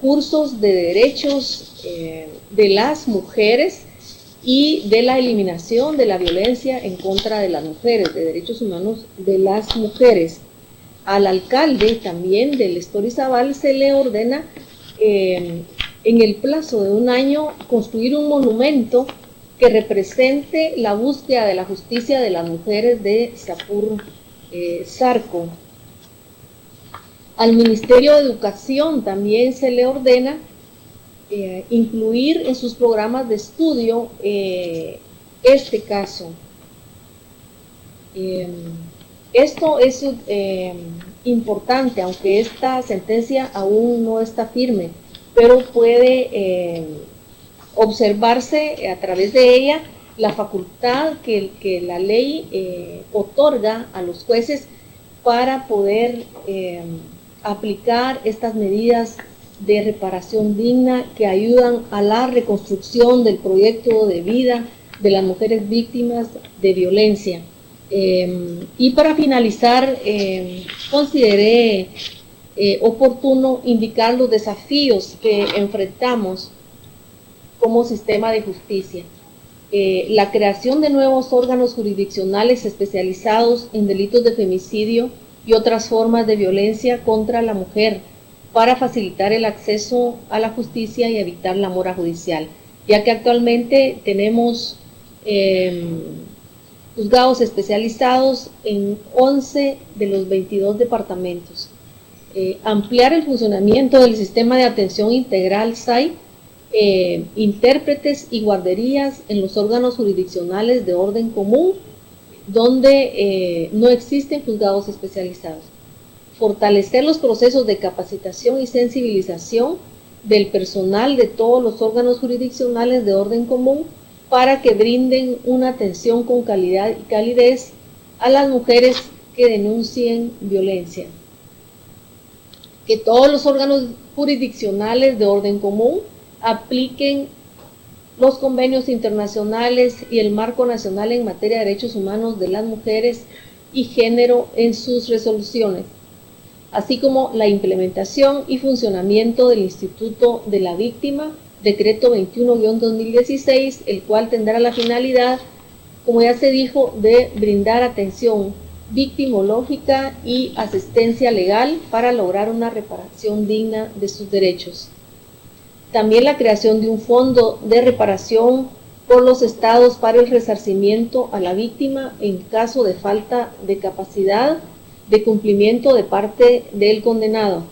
S3: cursos de derechos de las mujeres y de la eliminación de la violencia en contra de las mujeres, de derechos humanos de las mujeres. Al alcalde también del Estorizabal se le ordena en el plazo de 1 año construir un monumento que represente la búsqueda de la justicia de las mujeres de Sapur Zarco. Al Ministerio de Educación también se le ordena incluir en sus programas de estudio este caso. Esto es importante, aunque esta sentencia aún no está firme, pero puede observarse a través de ella la facultad que la ley otorga a los jueces para poder aplicar estas medidas de reparación digna que ayudan a la reconstrucción del proyecto de vida de las mujeres víctimas de violencia. Y para finalizar, consideré oportuno indicar los desafíos que enfrentamos como sistema de justicia. La creación de nuevos órganos jurisdiccionales especializados en delitos de femicidio y otras formas de violencia contra la mujer para facilitar el acceso a la justicia y evitar la mora judicial, ya que actualmente tenemos juzgados especializados en 11 de los 22 departamentos. Ampliar el funcionamiento del sistema de atención integral SAI, intérpretes y guarderías en los órganos jurisdiccionales de orden común donde no existen juzgados especializados. Fortalecer los procesos de capacitación y sensibilización del personal de todos los órganos jurisdiccionales de orden común para que brinden una atención con calidad y calidez a las mujeres que denuncien violencia. Que todos los órganos jurisdiccionales de orden común apliquen los convenios internacionales y el marco nacional en materia de derechos humanos de las mujeres y género en sus resoluciones, así como la implementación y funcionamiento del Instituto de la Víctima, Decreto 21-2016, el cual tendrá la finalidad, como ya se dijo, de brindar atención victimológica y asistencia legal para lograr una reparación digna de sus derechos. También la creación de un fondo de reparación por los estados para el resarcimiento a la víctima en caso de falta de capacidad de cumplimiento de parte del condenado.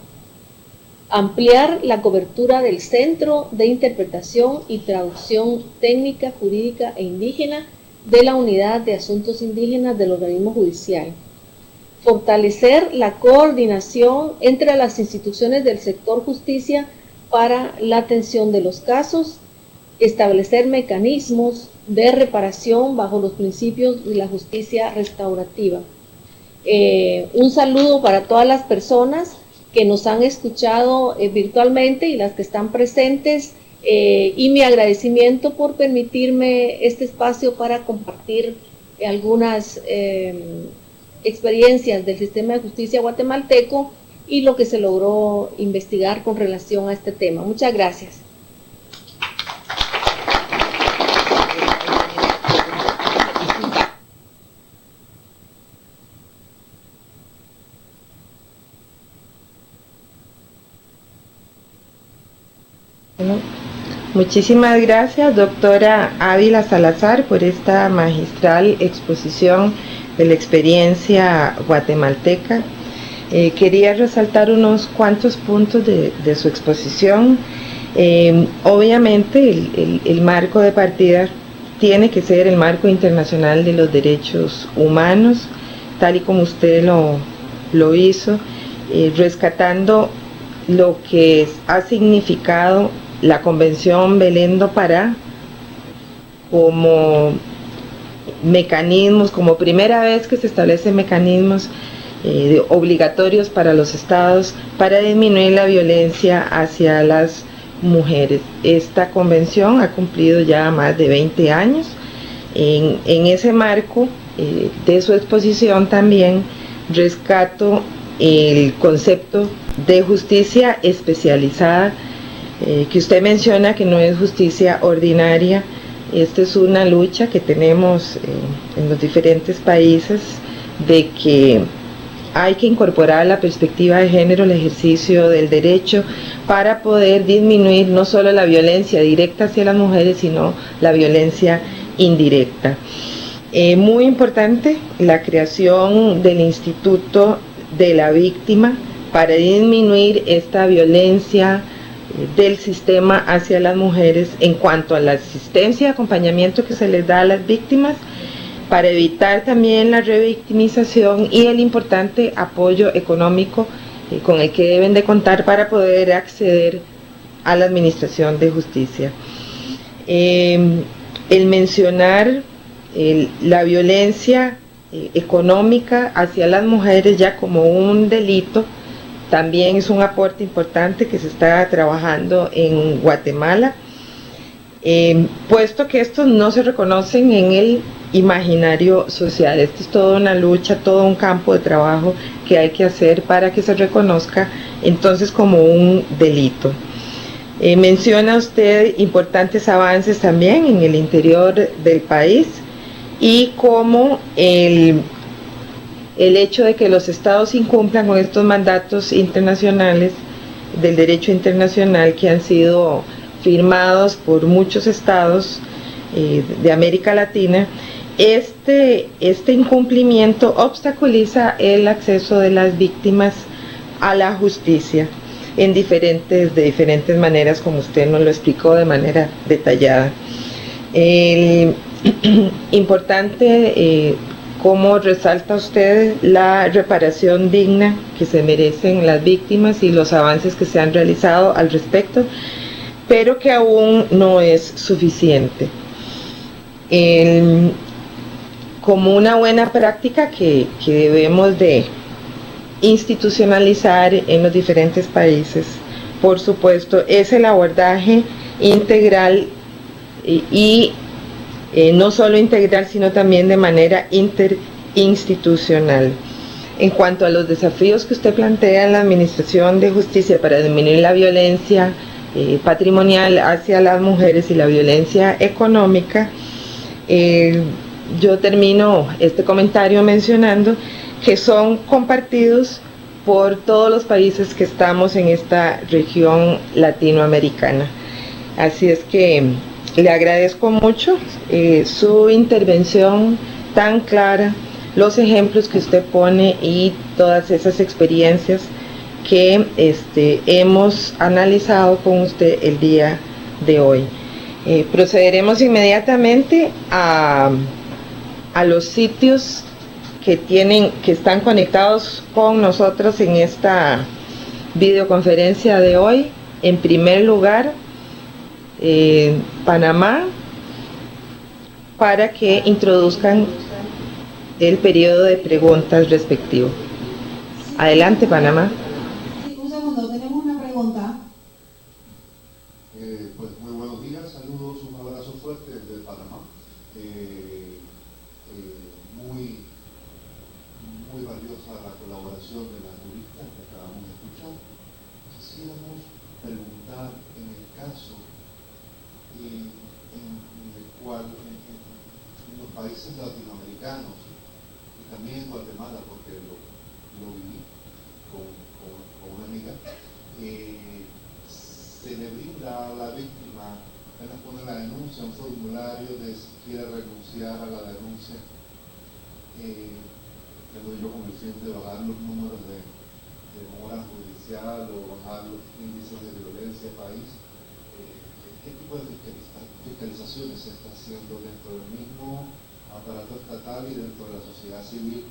S3: Ampliar la cobertura del Centro de Interpretación y Traducción Técnica, Jurídica e Indígena de la Unidad de Asuntos Indígenas del Organismo Judicial. Fortalecer la coordinación entre las instituciones del sector justicia para la atención de los casos, establecer mecanismos de reparación bajo los principios de la justicia restaurativa. Un saludo para todas las personas que nos han escuchado virtualmente y las que están presentes, y mi agradecimiento por permitirme este espacio para compartir algunas experiencias del sistema de justicia guatemalteco y lo que se logró investigar con relación a este tema. Muchas gracias.
S1: Bueno, muchísimas gracias, doctora Ávila Salazar, por esta magistral exposición de la experiencia guatemalteca. Quería resaltar unos cuantos puntos de su exposición. Obviamente el marco de partida tiene que ser el marco internacional de los derechos humanos, tal y como usted lo hizo, rescatando lo que ha significado la Convención Belén do Pará como mecanismos, como primera vez que se establecen mecanismos obligatorios para los estados para disminuir la violencia hacia las mujeres. Esta convención ha cumplido ya más de 20 años En ese marco de su exposición también rescato el concepto de justicia especializada, que usted menciona que no es justicia ordinaria. Esta es una lucha que tenemos en los diferentes países, de que hay que incorporar la perspectiva de género al ejercicio del derecho para poder disminuir no solo la violencia directa hacia las mujeres, sino la violencia indirecta. Muy importante la creación del Instituto de la Víctima para disminuir esta violencia del sistema hacia las mujeres en cuanto a la asistencia y acompañamiento que se les da a las víctimas, para evitar también la revictimización y el importante apoyo económico con el que deben de contar para poder acceder a la administración de justicia. El mencionar la violencia económica hacia las mujeres ya como un delito también es un aporte importante que se está trabajando en Guatemala, puesto que estos no se reconocen en el imaginario social. Esto es toda una lucha, todo un campo de trabajo que hay que hacer para que se reconozca entonces como un delito. Menciona usted importantes avances también en el interior del país, y como el hecho de que los estados incumplan con estos mandatos internacionales del derecho internacional que han sido firmados por muchos estados de América Latina. Este incumplimiento obstaculiza el acceso de las víctimas a la justicia de diferentes maneras, como usted nos lo explicó de manera detallada. Importante, como resalta usted, la reparación digna que se merecen las víctimas y los avances que se han realizado al respecto, pero que aún no es suficiente. Como una buena práctica que debemos de institucionalizar en los diferentes países, por supuesto, es el abordaje integral y no solo integral, sino también de manera interinstitucional. En cuanto a los desafíos que usted plantea en la administración de justicia para disminuir la violencia patrimonial hacia las mujeres y la violencia económica, yo termino este comentario mencionando que son compartidos por todos los países que estamos en esta región latinoamericana. Así es que le agradezco mucho su intervención tan clara, los ejemplos que usted pone y todas esas experiencias que hemos analizado con usted el día de hoy. Procederemos inmediatamente a los sitios que están conectados con nosotros en esta videoconferencia de hoy. En primer lugar, Panamá, para que introduzcan el periodo de preguntas respectivo. Adelante, Panamá.
S4: Sí, un segundo, tenemos una pregunta.
S5: Pues muy buenos días, saludos, un abrazo fuerte desde Panamá. Muy valiosa la colaboración de las juristas que acabamos de escuchar. Quisiéramos preguntar en el caso en el cual en los países latinoamericanos, y también en Guatemala, porque lo viví con una amiga, se le brinda a la víctima, apenas pone la denuncia, un formulario de si quiere renunciar a la denuncia, que lo yo con el fin de bajar los números de demora judicial o bajar los índices de violencia del país. ¿Qué tipo de fiscalizaciones se está haciendo dentro del mismo aparato estatal y dentro de la sociedad civil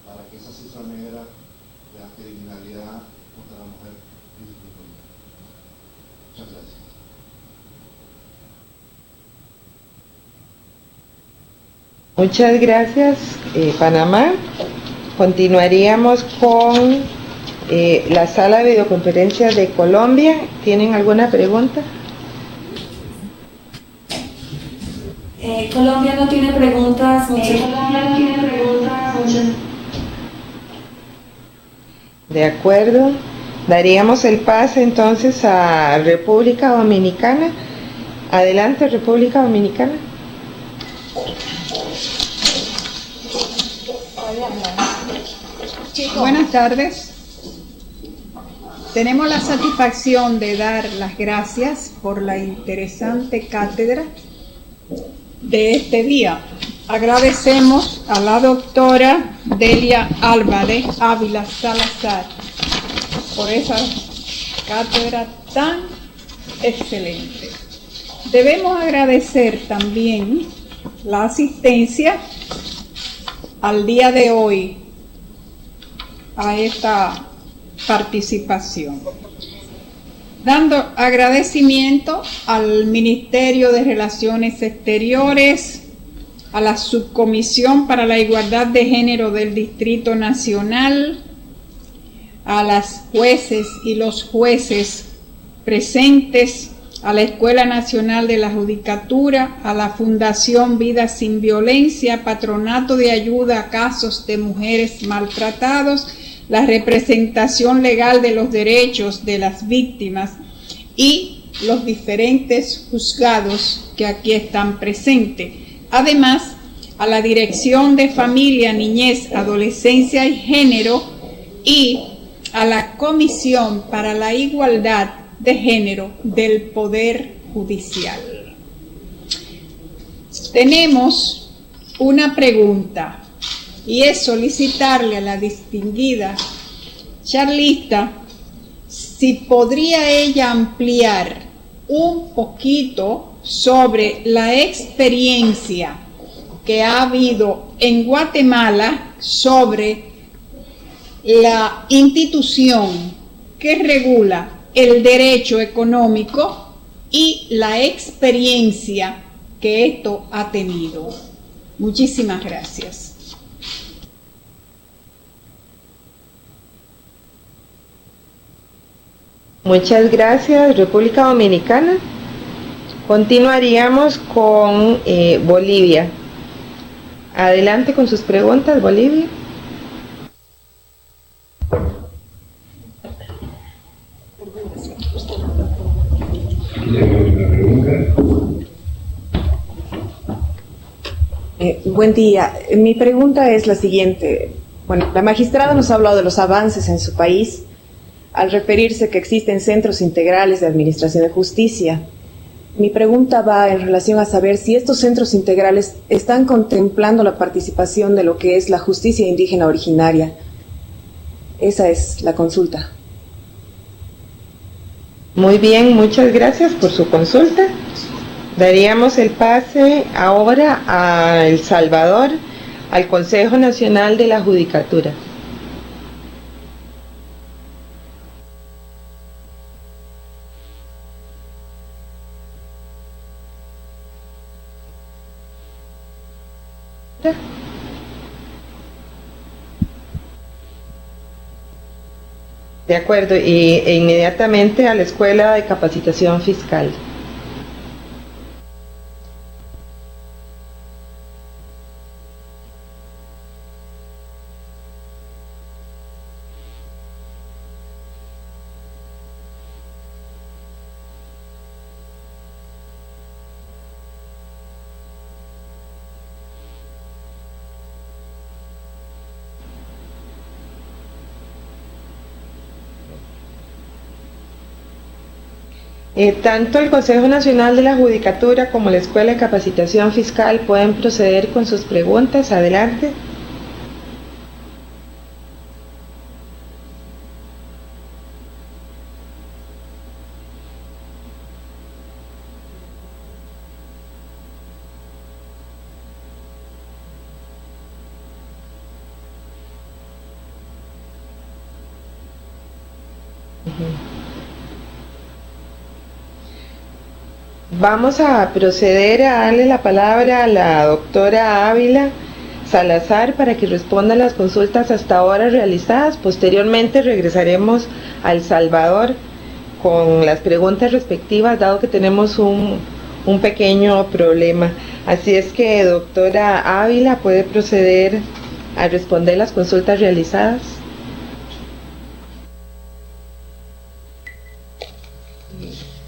S5: para que esa cifra negra de la criminalidad contra la mujer disminuya? Muchas gracias.
S1: Muchas gracias, Panamá. Continuaríamos con la sala de videoconferencias de Colombia. ¿Tienen alguna pregunta?
S6: Colombia no tiene preguntas, muchas.
S1: De acuerdo. Daríamos el pase entonces a República Dominicana. Adelante, República Dominicana.
S7: Buenas tardes. Tenemos la satisfacción de dar las gracias por la interesante cátedra de este día. Agradecemos a la doctora Delia Álvarez Ávila Salazar por esa cátedra tan excelente. Debemos agradecer también la asistencia al día de hoy a esta participación, dando agradecimiento al Ministerio de Relaciones Exteriores, a la Subcomisión para la Igualdad de Género del Distrito Nacional, a las jueces y los jueces presentes, a la Escuela Nacional de la Judicatura, a la Fundación Vida Sin Violencia, Patronato de Ayuda a Casos de Mujeres Maltratados, la representación legal de los derechos de las víctimas y los diferentes juzgados que aquí están presentes. Además, a la Dirección de Familia, Niñez, Adolescencia y Género y a la Comisión para la Igualdad de Género del Poder Judicial. Tenemos una pregunta y es solicitarle a la distinguida charlista si podría ella ampliar un poquito sobre la experiencia que ha habido en Guatemala sobre la institución que regula el derecho económico y la experiencia que esto ha tenido. Muchísimas gracias.
S1: Muchas gracias, República Dominicana. Continuaríamos con Bolivia. Adelante con sus preguntas, Bolivia.
S8: Buen día. Mi pregunta es la siguiente. Bueno, la magistrada nos ha hablado de los avances en su país al referirse que existen centros integrales de administración de justicia. Mi pregunta va en relación a saber si estos centros integrales están contemplando la participación de lo que es la justicia indígena originaria. Esa es la consulta.
S1: Muy bien, muchas gracias por su consulta. Daríamos el pase ahora a El Salvador, al Consejo Nacional de la Judicatura. De acuerdo, e inmediatamente a la Escuela de Capacitación Fiscal. Tanto el Consejo Nacional de la Judicatura como la Escuela de Capacitación Fiscal pueden proceder con sus preguntas. Adelante. Vamos a proceder a darle la palabra a la doctora Ávila Salazar para que responda a las consultas hasta ahora realizadas. Posteriormente regresaremos a El Salvador con las preguntas respectivas, dado que tenemos un un pequeño problema. Así es que, doctora Ávila, puede proceder a responder las consultas realizadas.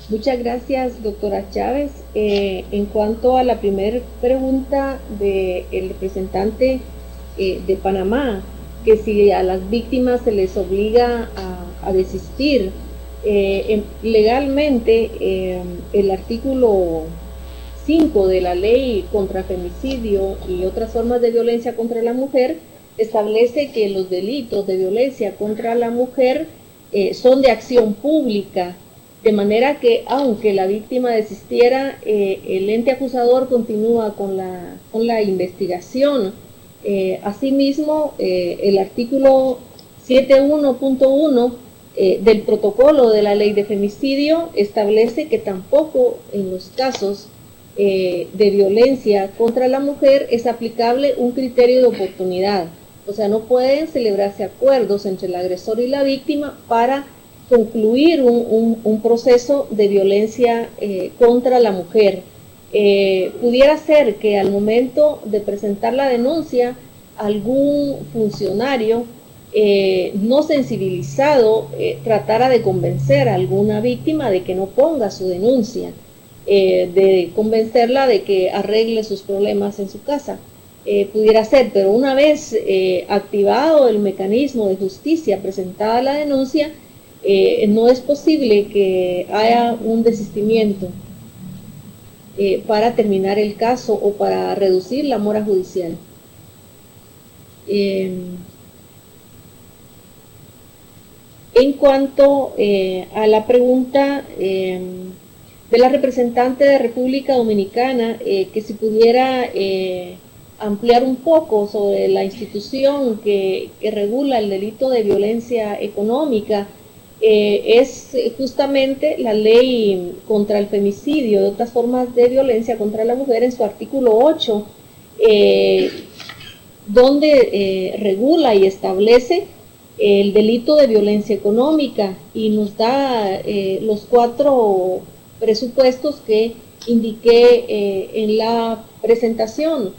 S3: Muchas gracias, doctora Chávez. En cuanto a la primera pregunta del representante de Panamá, que si a las víctimas se les obliga a desistir, legalmente el artículo 5 de la ley contra femicidio y otras formas de violencia contra la mujer establece que los delitos de violencia contra la mujer son de acción pública, de manera que aunque la víctima desistiera, el ente acusador continúa con la investigación. Asimismo, el artículo 71.1 del protocolo de la ley de femicidio establece que tampoco en los casos de violencia contra la mujer es aplicable un criterio de oportunidad. O sea, no pueden celebrarse acuerdos entre el agresor y la víctima para concluir un proceso de violencia contra la mujer. Pudiera ser que al momento de presentar la denuncia, algún funcionario no sensibilizado tratara de convencer a alguna víctima de que no ponga su denuncia, de convencerla de que arregle sus problemas en su casa. Pudiera ser, pero una vez activado el mecanismo de justicia, presentada la denuncia, no es posible que haya un desistimiento para terminar el caso o para reducir la mora judicial. En cuanto a la pregunta de la representante de República Dominicana, que si pudiera ampliar un poco sobre la institución que regula el delito de violencia económica, es justamente la ley contra el femicidio y otras formas de violencia contra la mujer en su artículo 8, donde regula y establece el delito de violencia económica y nos da los 4 presupuestos que indiqué en la presentación.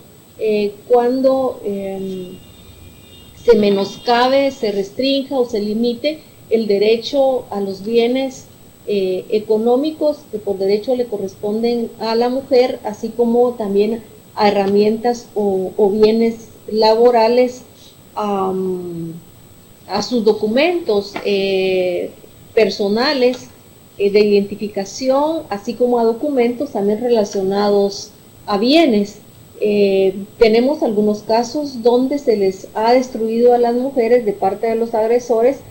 S3: Cuando se menoscabe, se restrinja o se limite el derecho a los bienes económicos que por derecho le corresponden a la mujer, así como también a herramientas o bienes laborales, a sus documentos personales de identificación, así como a documentos también relacionados a bienes. Tenemos algunos casos donde se les ha destruido a las mujeres de parte de los agresores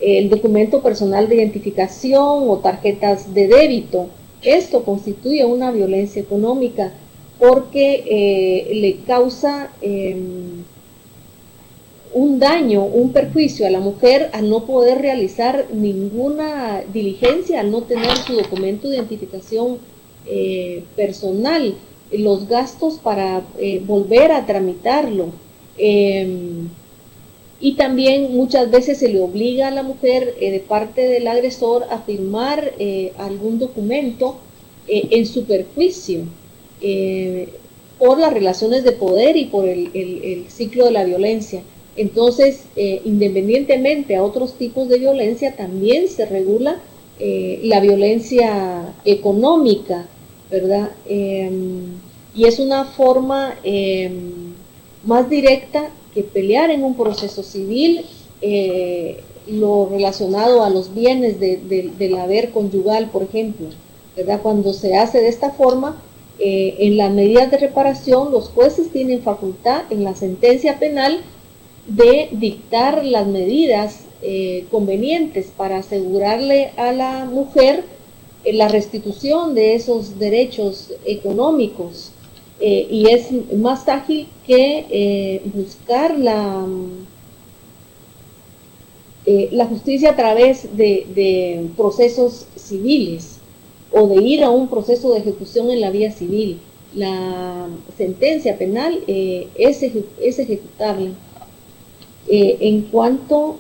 S3: el documento personal de identificación o tarjetas de débito. Esto constituye una violencia económica porque le causa un daño, un perjuicio a la mujer al no poder realizar ninguna diligencia, al no tener su documento de identificación personal, los gastos para volver a tramitarlo. Y también muchas veces se le obliga a la mujer de parte del agresor a firmar algún documento en su perjuicio por las relaciones de poder y por el ciclo de la violencia. Entonces, independientemente a otros tipos de violencia, también se regula la violencia económica, ¿verdad? Y es una forma más directa que pelear en un proceso civil lo relacionado a los bienes del haber conyugal, por ejemplo, ¿verdad? Cuando se hace de esta forma, en las medidas de reparación, los jueces tienen facultad en la sentencia penal de dictar las medidas convenientes para asegurarle a la mujer la restitución de esos derechos económicos. Y es más ágil que buscar la justicia a través de procesos civiles o de ir a un proceso de ejecución en la vía civil. La sentencia penal es ejecutable. En cuanto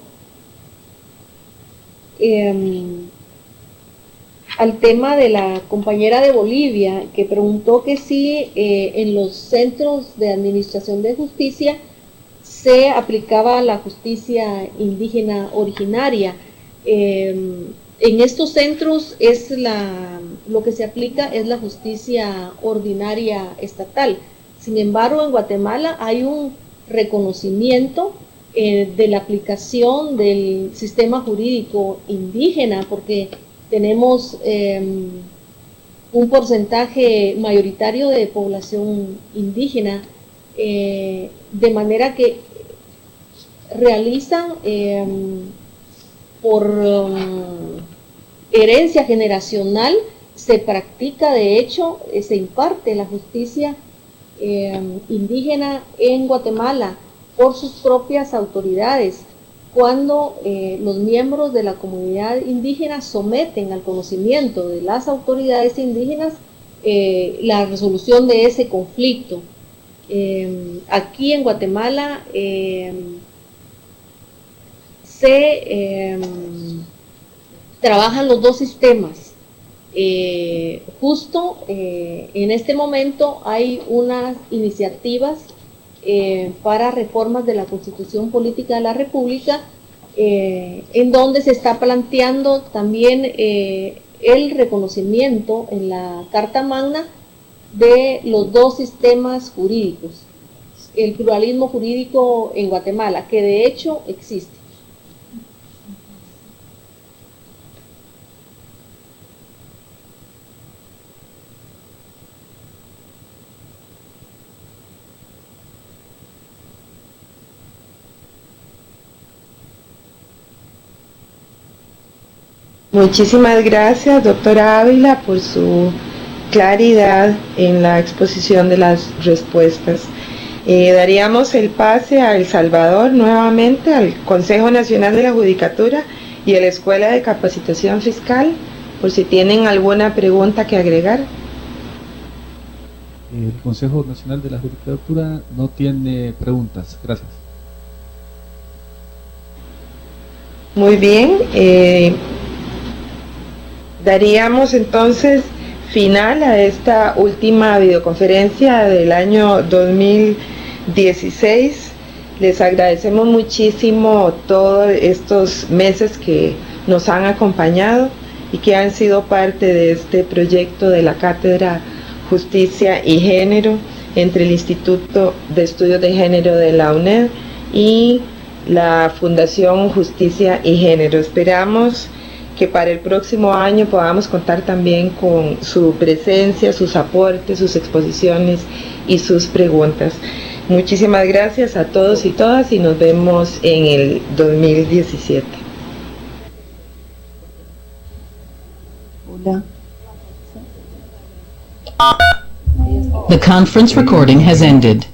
S3: al tema de la compañera de Bolivia, que preguntó que si en los centros de administración de justicia se aplicaba la justicia indígena originaria. En estos centros lo que se aplica es la justicia ordinaria estatal. Sin embargo, en Guatemala hay un reconocimiento de la aplicación del sistema jurídico indígena, porque tenemos un porcentaje mayoritario de población indígena, de manera que realizan por herencia generacional, se practica, de hecho, se imparte la justicia indígena en Guatemala por sus propias autoridades, cuando los miembros de la comunidad indígena someten al conocimiento de las autoridades indígenas la resolución de ese conflicto. Aquí en Guatemala se trabajan los dos sistemas. Justo en este momento hay unas iniciativas para reformas de la Constitución Política de la República, en donde se está planteando también el reconocimiento en la Carta Magna de los dos sistemas jurídicos, el pluralismo jurídico en Guatemala, que de hecho existe.
S1: Muchísimas gracias, doctora Ávila, por su claridad en la exposición de las respuestas. Daríamos el pase a El Salvador nuevamente, al Consejo Nacional de la Judicatura y a la Escuela de Capacitación Fiscal, por si tienen alguna pregunta que agregar.
S9: El Consejo Nacional de la Judicatura no tiene preguntas. Gracias.
S1: Muy bien. Daríamos entonces final a esta última videoconferencia del año 2016. Les agradecemos muchísimo todos estos meses que nos han acompañado y que han sido parte de este proyecto de la Cátedra Justicia y Género entre el Instituto de Estudios de Género de la UNED y la Fundación Justicia y Género. Esperamos que para el próximo año podamos contar también con su presencia, sus aportes, sus exposiciones y sus preguntas. Muchísimas gracias a todos y todas y nos vemos en el 2017.
S8: Hola.
S10: The conference recording has ended.